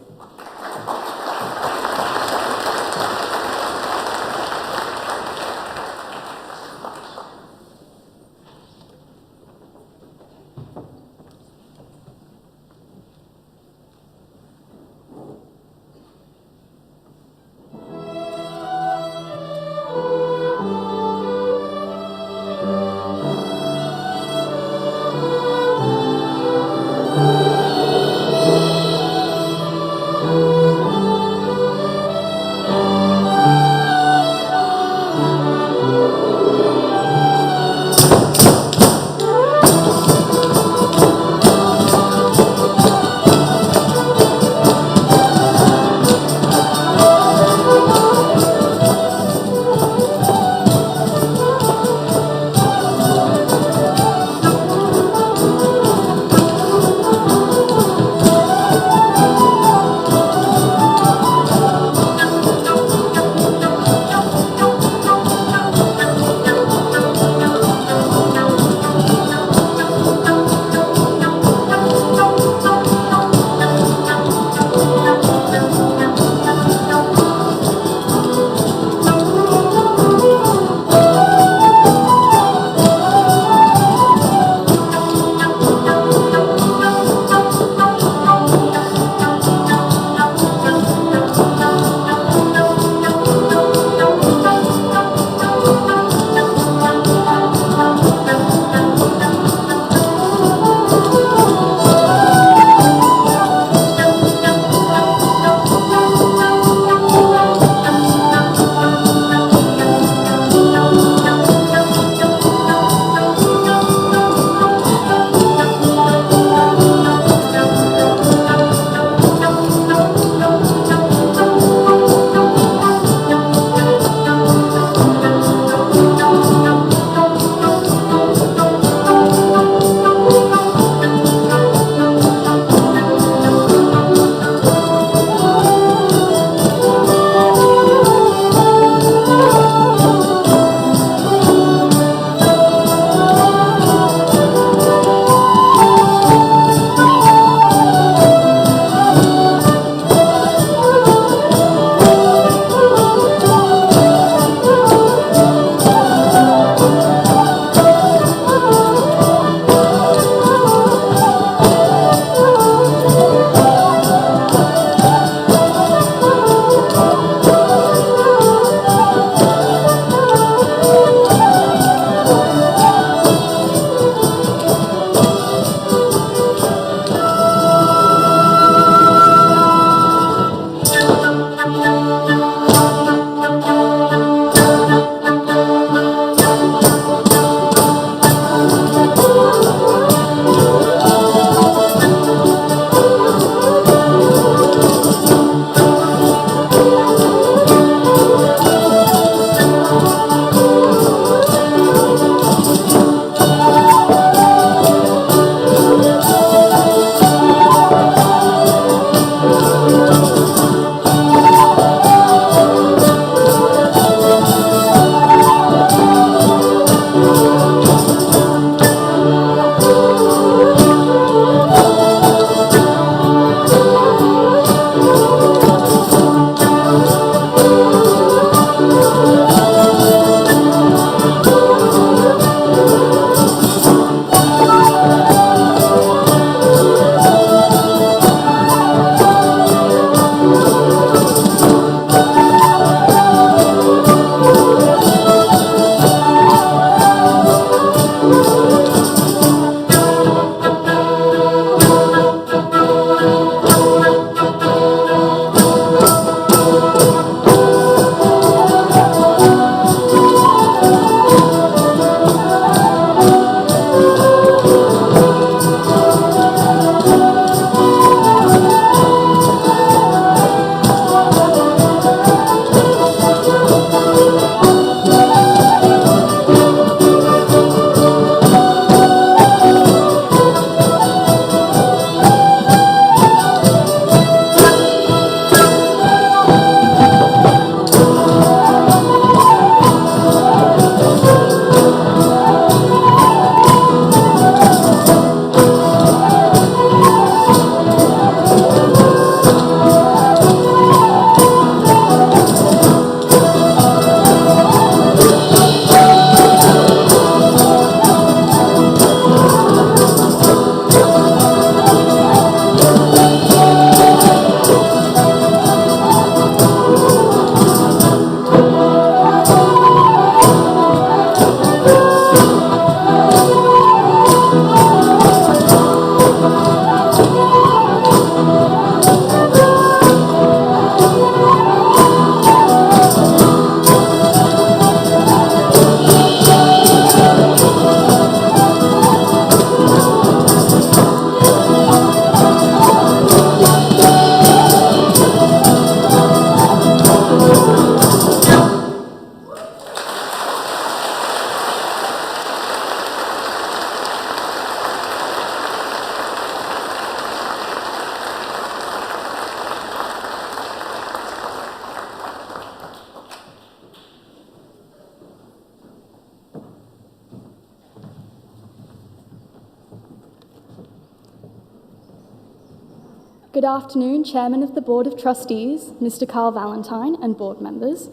Good afternoon, Chairman of the Board of Trustees, Mr. Carl Valentine, and board members,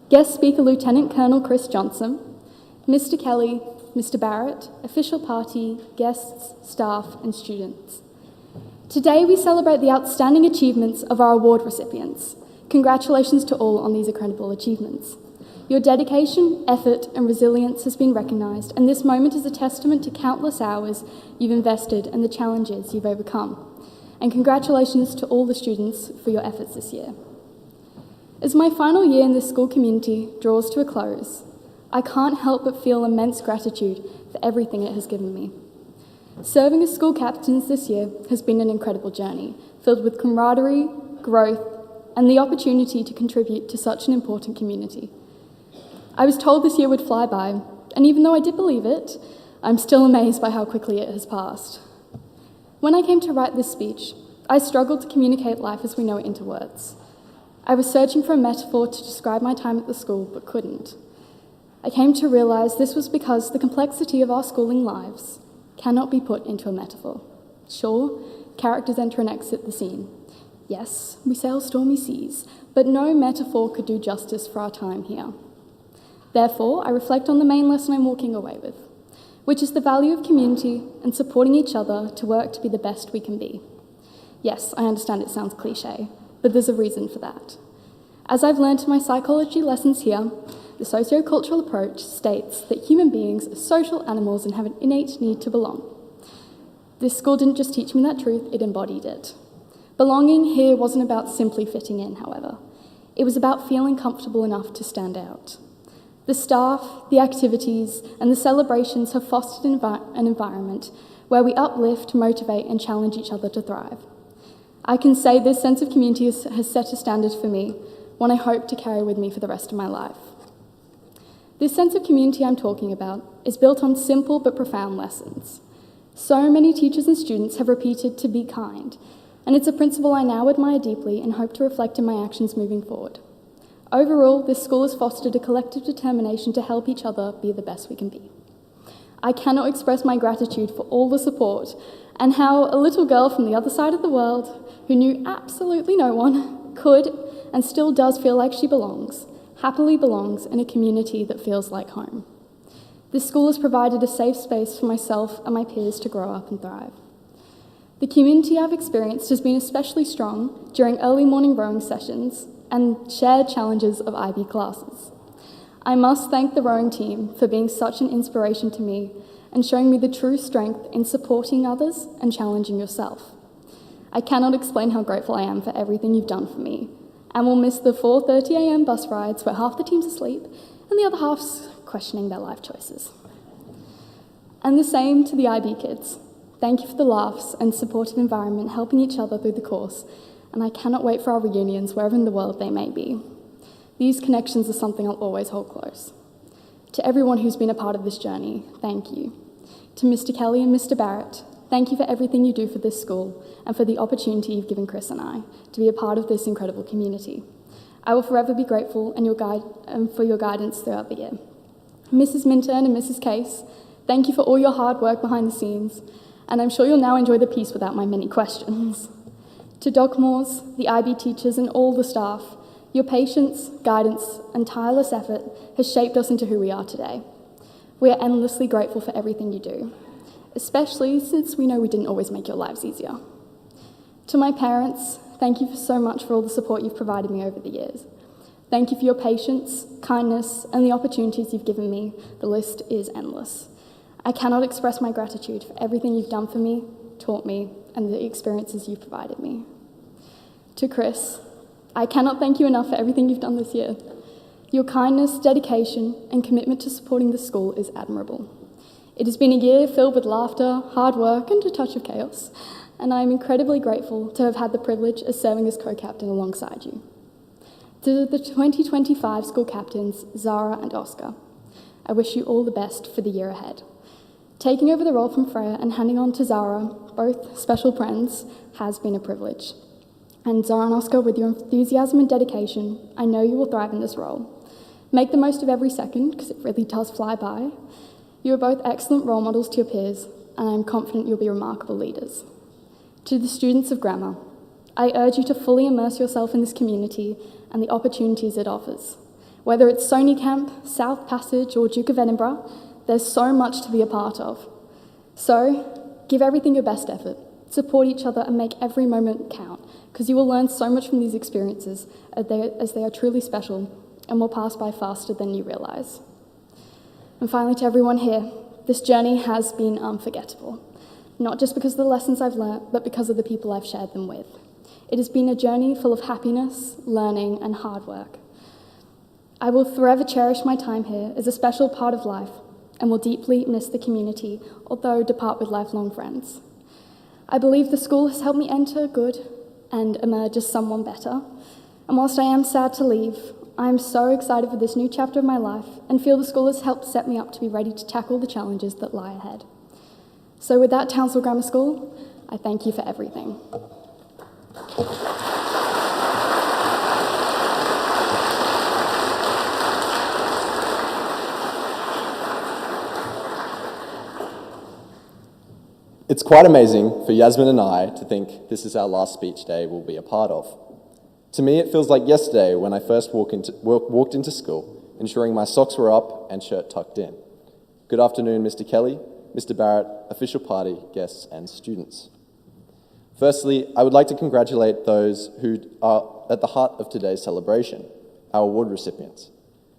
guest speaker Lieutenant Colonel Chris Johnson, Mr. Kelly, Mr. Barrett, official party, guests, staff, and students. Today we celebrate the outstanding achievements of our award recipients. Congratulations to all on these incredible achievements. Your dedication, effort, and resilience has been recognised, and this moment is a testament to countless hours you've invested and the challenges you've overcome. And congratulations to all the students for your efforts this year. As my final year in this school community draws to a close, I can't help but feel immense gratitude for everything it has given me. Serving as school captains this year has been an incredible journey, filled with camaraderie, growth, and the opportunity to contribute to such an important community. I was told this year would fly by, and even though I did believe it, I'm still amazed by how quickly it has passed. When I came to write this speech, I struggled to communicate life as we know it into words. I was searching for a metaphor to describe my time at the school, but couldn't. I came to realise this was because the complexity of our schooling lives cannot be put into a metaphor. Sure, characters enter and exit the scene. Yes, we sail stormy seas, but no metaphor could do justice for our time here. Therefore, I reflect on the main lesson I'm walking away with, which is the value of community and supporting each other to work to be the best we can be. Yes, I understand it sounds cliche, but there's a reason for that. As I've learned in my psychology lessons here, the sociocultural approach states that human beings are social animals and have an innate need to belong. This school didn't just teach me that truth, it embodied it. Belonging here wasn't about simply fitting in, however. It was about feeling comfortable enough to stand out. The staff, the activities, and the celebrations have fostered an environment where we uplift, motivate, and challenge each other to thrive. I can say this sense of community has set a standard for me, one I hope to carry with me for the rest of my life. This sense of community I'm talking about is built on simple but profound lessons. So many teachers and students have repeated to be kind, and it's a principle I now admire deeply and hope to reflect in my actions moving forward. Overall, this school has fostered a collective determination to help each other be the best we can be. I cannot express my gratitude for all the support and how a little girl from the other side of the world, who knew absolutely no one, could and still does feel like she belongs, happily belongs in a community that feels like home. This school has provided a safe space for myself and my peers to grow up and thrive. The community I've experienced has been especially strong during early morning rowing sessions and shared challenges of IB classes. I must thank the rowing team for being such an inspiration to me and showing me the true strength in supporting others and challenging yourself. I cannot explain how grateful I am for everything you've done for me, and will miss the 4:30 a.m. bus rides where half the team's asleep and the other half's questioning their life choices. And the same to the IB kids. Thank you for the laughs and supportive environment helping each other through the course, and I cannot wait for our reunions wherever in the world they may be. These connections are something I'll always hold close. To everyone who's been a part of this journey, thank you. To Mr. Kelly and Mr. Barrett, thank you for everything you do for this school and for the opportunity you've given Chris and I to be a part of this incredible community. I will forever be grateful for your guidance throughout the year. Mrs. Minturn and Mrs. Case, thank you for all your hard work behind the scenes, and I'm sure you'll now enjoy the piece without my many questions. To Doc Moores, the IB teachers, and all the staff, your patience, guidance, and tireless effort has shaped us into who we are today. We are endlessly grateful for everything you do, especially since we know we didn't always make your lives easier. To my parents, thank you so much for all the support you've provided me over the years. Thank you for your patience, kindness, and the opportunities you've given me. The list is endless. I cannot express my gratitude for everything you've done for me, taught me, and the experiences you've provided me. To Chris, I cannot thank you enough for everything you've done this year. Your kindness, dedication, and commitment to supporting the school is admirable. It has been a year filled with laughter, hard work, and a touch of chaos, and I am incredibly grateful to have had the privilege of serving as co-captain alongside you. To the 2025 school captains, Zara and Oscar, I wish you all the best for the year ahead. Taking over the role from Freya and handing on to Zara, both special friends, has been a privilege. And Zara and Oscar, with your enthusiasm and dedication, I know you will thrive in this role. Make the most of every second, because it really does fly by. You are both excellent role models to your peers, and I am confident you'll be remarkable leaders. To the students of grammar, I urge you to fully immerse yourself in this community and the opportunities it offers. Whether it's Sony Camp, South Passage, or Duke of Edinburgh, there's so much to be a part of. So, give everything your best effort, support each other, and make every moment count, because you will learn so much from these experiences as they are truly special and will pass by faster than you realise. And finally, to everyone here, this journey has been unforgettable, not just because of the lessons I've learnt, but because of the people I've shared them with. It has been a journey full of happiness, learning, and hard work. I will forever cherish my time here as a special part of life and will deeply miss the community, although depart with lifelong friends. I believe the school has helped me enter good and emerge as someone better. And whilst I am sad to leave, I am so excited for this new chapter of my life and feel the school has helped set me up to be ready to tackle the challenges that lie ahead. So with that, Townsville Grammar School, I thank you for everything.
It's quite amazing for Yasmin and I to think this is our last speech day we'll be a part of. To me, it feels like yesterday when I first walked into school, ensuring my socks were up and shirt tucked in. Good afternoon, Mr. Kelly, Mr. Barrett, official party, guests, and students. Firstly, I would like to congratulate those who are at the heart of today's celebration, our award recipients.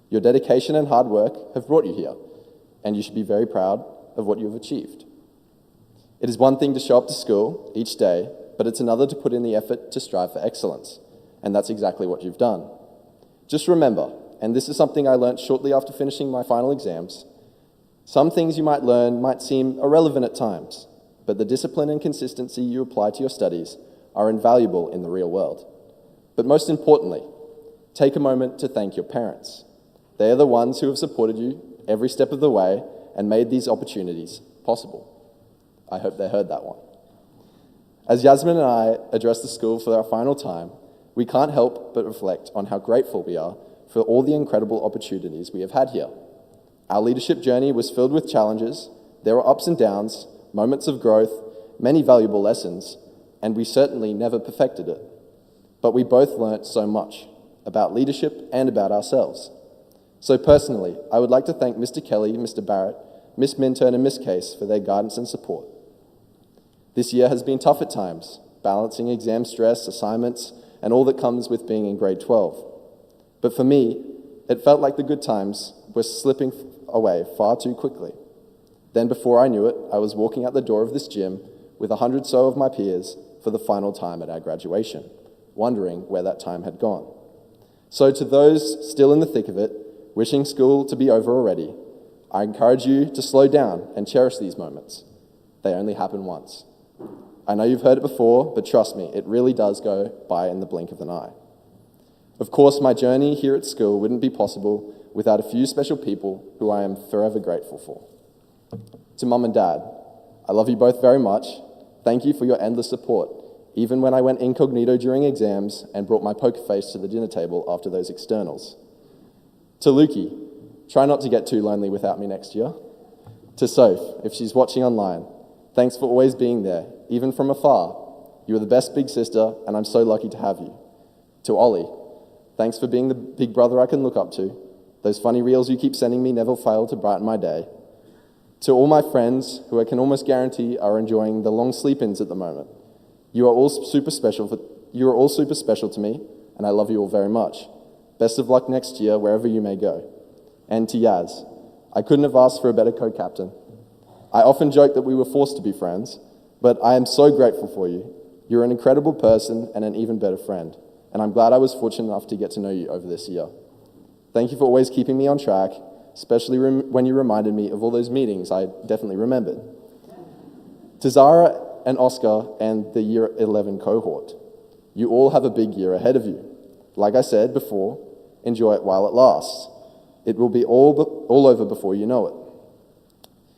Your dedication and hard work have brought you here, and you should be very proud of what you have achieved. It is one thing to show up to school each day, but it's another to put in the effort to strive for excellence, and that's exactly what you've done. Just remember, and this is something I learnt shortly after finishing my final exams, some things you might learn might seem irrelevant at times, but the discipline and consistency you apply to your studies are invaluable in the real world. But most importantly, take a moment to thank your parents. They are the ones who have supported you every step of the way and made these opportunities possible. I hope they heard that one. As Yasmin and I address the school for our final time, we can't help but reflect on how grateful we are for all the incredible opportunities we have had here. Our leadership journey was filled with challenges. There were ups and downs, moments of growth, many valuable lessons, and we certainly never perfected it. But we both learnt so much about leadership and about ourselves. So personally, I would like to thank Mr. Kelly, Mr. Barrett, Miss Minturn, and Miss Case for their guidance and support. This year has been tough at times, balancing exam stress, assignments, and all that comes with being in grade 12. But for me, it felt like the good times were slipping away far too quickly. Then before I knew it, I was walking out the door of this gym with 100 so of my peers for the final time at our graduation, wondering where that time had gone. So to those still in the thick of it, wishing school to be over already, I encourage you to slow down and cherish these moments. They only happen once. I know you've heard it before, but trust me, it really does go by in the blink of an eye. Of course, my journey here at school wouldn't be possible without a few special people who I am forever grateful for. To Mum and Dad, I love you both very much. Thank you for your endless support, even when I went incognito during exams and brought my poker face to the dinner table after those externals. To Lukey, try not to get too lonely without me next year. To Soph, if she's watching online, thanks for always being there, even from afar. You are the best big sister, and I'm so lucky to have you. To Ollie, thanks for being the big brother I can look up to. Those funny reels you keep sending me never fail to brighten my day. To all my friends, who I can almost guarantee are enjoying the long sleep-ins at the moment, you are all super special to me, and I love you all very much. Best of luck next year, wherever you may go. And to Yaz, I couldn't have asked for a better co-captain. I often joke that we were forced to be friends, but I am so grateful for you. You're an incredible person and an even better friend, and I'm glad I was fortunate enough to get to know you over this year. Thank you for always keeping me on track, especially when you reminded me of all those meetings I definitely remembered. To Zara and Oscar and the Year 11 cohort, you all have a big year ahead of you. Like I said before, enjoy it while it lasts. It will be all over before you know it.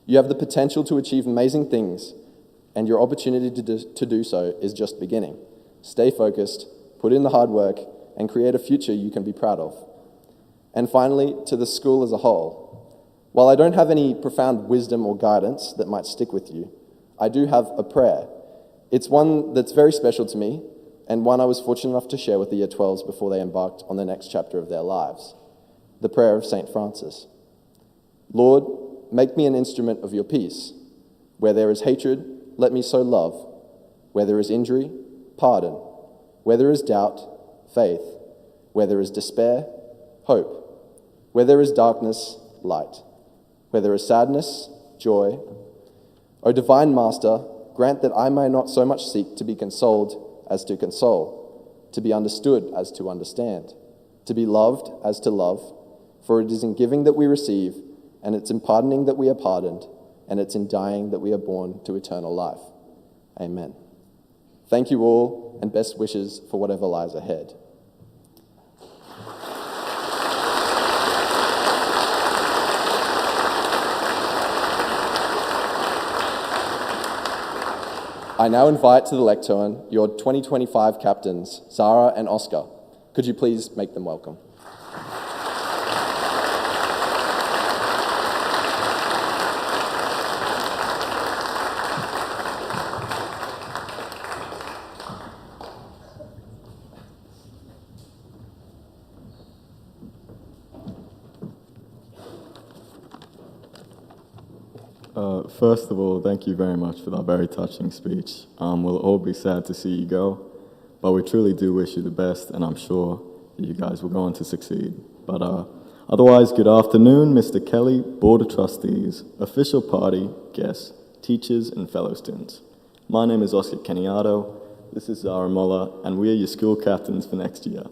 You have the potential to achieve amazing things, and your opportunity to do so is just beginning. Stay focused, put in the hard work, and create a future you can be proud of. And finally, to the school as a whole. While I don't have any profound wisdom or guidance that might stick with you, I do have a prayer. It's one that's very special to me, and one I was fortunate enough to share with the Year 12s before they embarked on the next chapter of their lives, the prayer of St. Francis. Lord, make me an instrument of your peace. Where there is hatred, let me sow love. Where there is injury, pardon. Where there is doubt, faith. Where there is despair, hope. Where there is darkness, light. Where there is sadness, joy. O divine Master, grant that I may not so much seek to be consoled as to console, to be understood as to understand, to be loved as to love, for it is in giving that we receive, and it's in pardoning that we are pardoned, and it's in dying that we are born to eternal life. Amen. Thank you all, and best wishes for whatever lies ahead. I now invite to the lectern your 2025 captains, Zara and Oscar. Could you please make them welcome?
First of all, thank you very much for that very touching speech. We'll all be sad to see you go, but we truly do wish you the best, and I'm sure you guys will go on to succeed. But otherwise, good afternoon, Mr. Kelly, Board of Trustees, official party, guests, teachers, and fellow students. My name is Oscar Kenyato, this is Zara Molla, and we are your school captains for next year.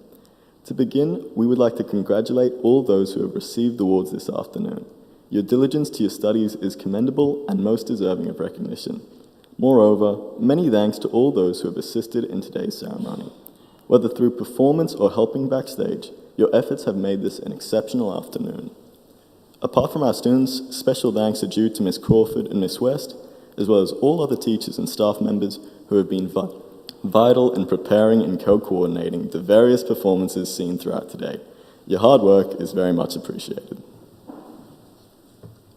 To begin, we would like to congratulate all those who have received awards this afternoon. Your diligence to your studies is commendable and most deserving of recognition. Moreover, many thanks to all those who have assisted in today's ceremony. Whether through performance or helping backstage, your efforts have made this an exceptional afternoon. Apart from our students, special thanks are due to Ms. Crawford and Ms. West, as well as all other teachers and staff members who have been vital in preparing and co-coordinating the various performances seen throughout today. Your hard work is very much appreciated.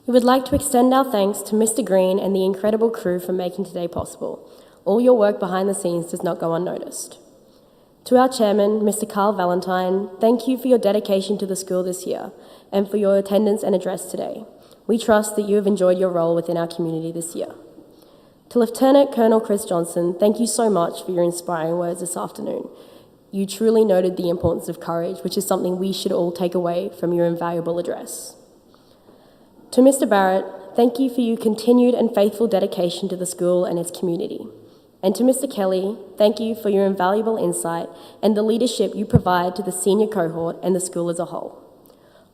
We would like to extend our thanks to Mr. Green and the incredible crew for making today possible. All your work behind the scenes does not go unnoticed. To our chairman, Mr. Carl Valentine, thank you for your dedication to the school this year and for your attendance and address today. We trust that you have enjoyed your role within our community this year. To Lieutenant Colonel Chris Johnson, thank you so much for your inspiring words this afternoon. You truly noted the importance of courage, which is something we should all take away from your invaluable address. To Mr. Barrett, thank you for your continued and faithful dedication to the school and its community. And to Mr. Kelly, thank you for your invaluable insight and the leadership you provide to the senior cohort and the school as a whole.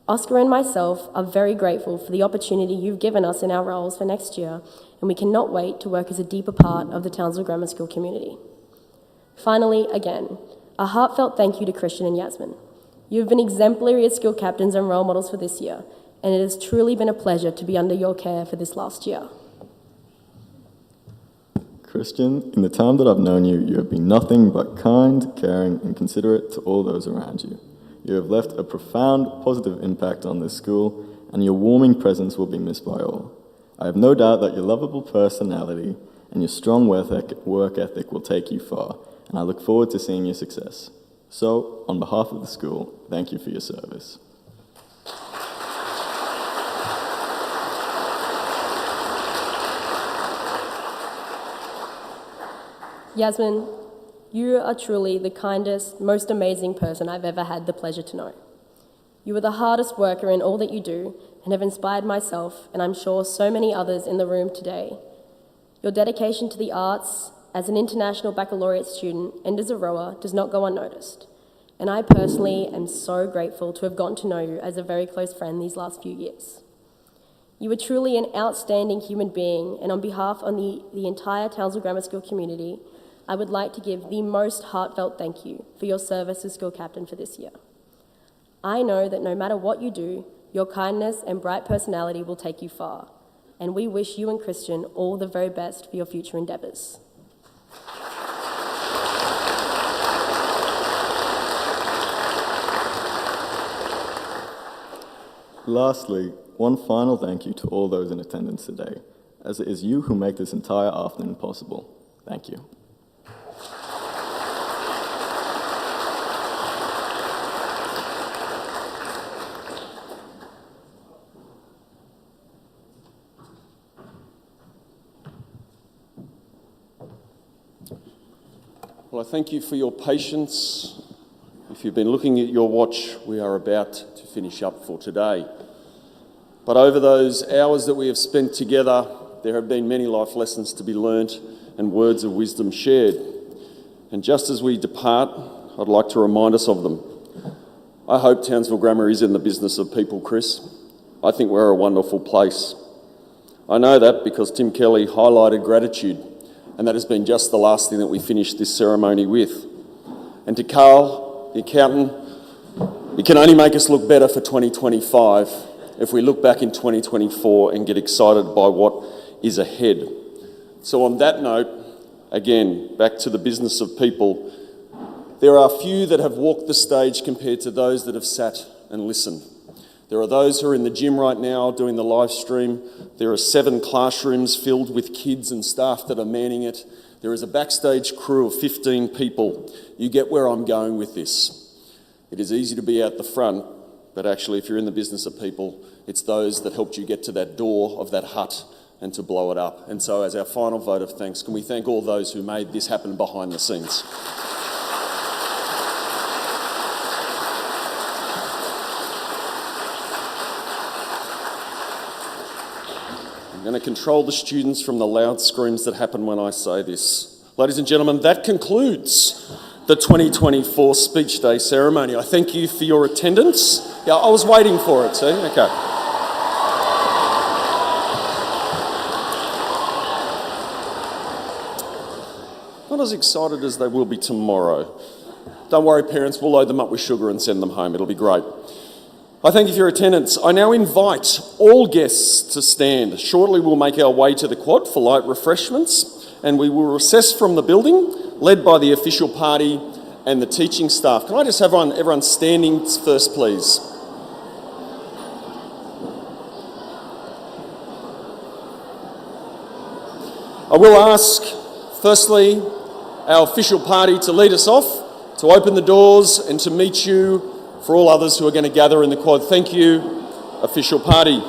Oscar and myself are very grateful for the opportunity you've given us in our roles for next year, and we cannot wait to work as a deeper part of the Townsville Grammar School community. Finally, again, a heartfelt thank you to Christian and Yasmin. You have been exemplary as school captains and role models for this year, and it has truly been a pleasure to be under your care for this last year.
Christian, in the time that I've known you, you have been nothing but kind, caring, and considerate to all those around you. You have left a profound positive impact on this school, and your warming presence will be missed by all. I have no doubt that your lovable personality and your strong work ethic will take you far, and I look forward to seeing your success. So, on behalf of the school, thank you for your service.
Yasmin, you are truly the kindest, most amazing person I've ever had the pleasure to know. You are the hardest worker in all that you do and have inspired myself, and I'm sure so many others in the room today. Your dedication to the arts as an international baccalaureate student and as a rower does not go unnoticed. And I personally am so grateful to have gotten to know you as a very close friend these last few years. You are truly an outstanding human being, and on behalf of the entire Townsville Grammar School community, I would like to give the most heartfelt thank you for your service as school captain for this year. I know that no matter what you do, your kindness and bright personality will take you far, and we wish you and Christian all the very best for your future endeavours.
Lastly, one final thank you to all those in attendance today, as it is you who make this entire afternoon possible. Thank you.
Well, I thank you for your patience. If you've been looking at your watch, we are about to finish up for today. But over those hours that we have spent together, there have been many life lessons to be learnt and words of wisdom shared. And just as we depart, I'd like to remind us of them. I hope Townsville Grammar is in the business of people, Chris. I think we're a wonderful place. I know that because Tim Kelly highlighted gratitude, and that has been just the last thing that we finished this ceremony with. And to Carl, the accountant, it can only make us look better for 2025 if we look back in 2024 and get excited by what is ahead. So on that note, again, back to the business of people, there are few that have walked the stage compared to those that have sat and listened. There are those who are in the gym right now doing the live stream. There are 7 classrooms filled with kids and staff that are manning it. There is a backstage crew of 15 people. You get where I'm going with this. It is easy to be out the front, but actually if you're in the business of people, it's those that helped you get to that door of that hut and to blow it up. And so as our final vote of thanks, can we thank all those who made this happen behind the scenes? I'm going to control the students from the loud screams that happen when I say this. Ladies and gentlemen, that concludes the 2024 Speech Day ceremony. I thank you for your attendance. Yeah, I was waiting for it, see? Okay. Not as excited as they will be tomorrow. Don't worry, parents, we'll load them up with sugar and send them home. It'll be great. I thank you for your attendance. I now invite all guests to stand. Shortly we'll make our way to the quad for light refreshments, and we will recess from the building, led by the official party and the teaching staff. Can I just have everyone standing first, please? I will ask, firstly, our official party to lead us off, to open the doors and to meet you for all others who are going to gather in the quad. Thank you, official party.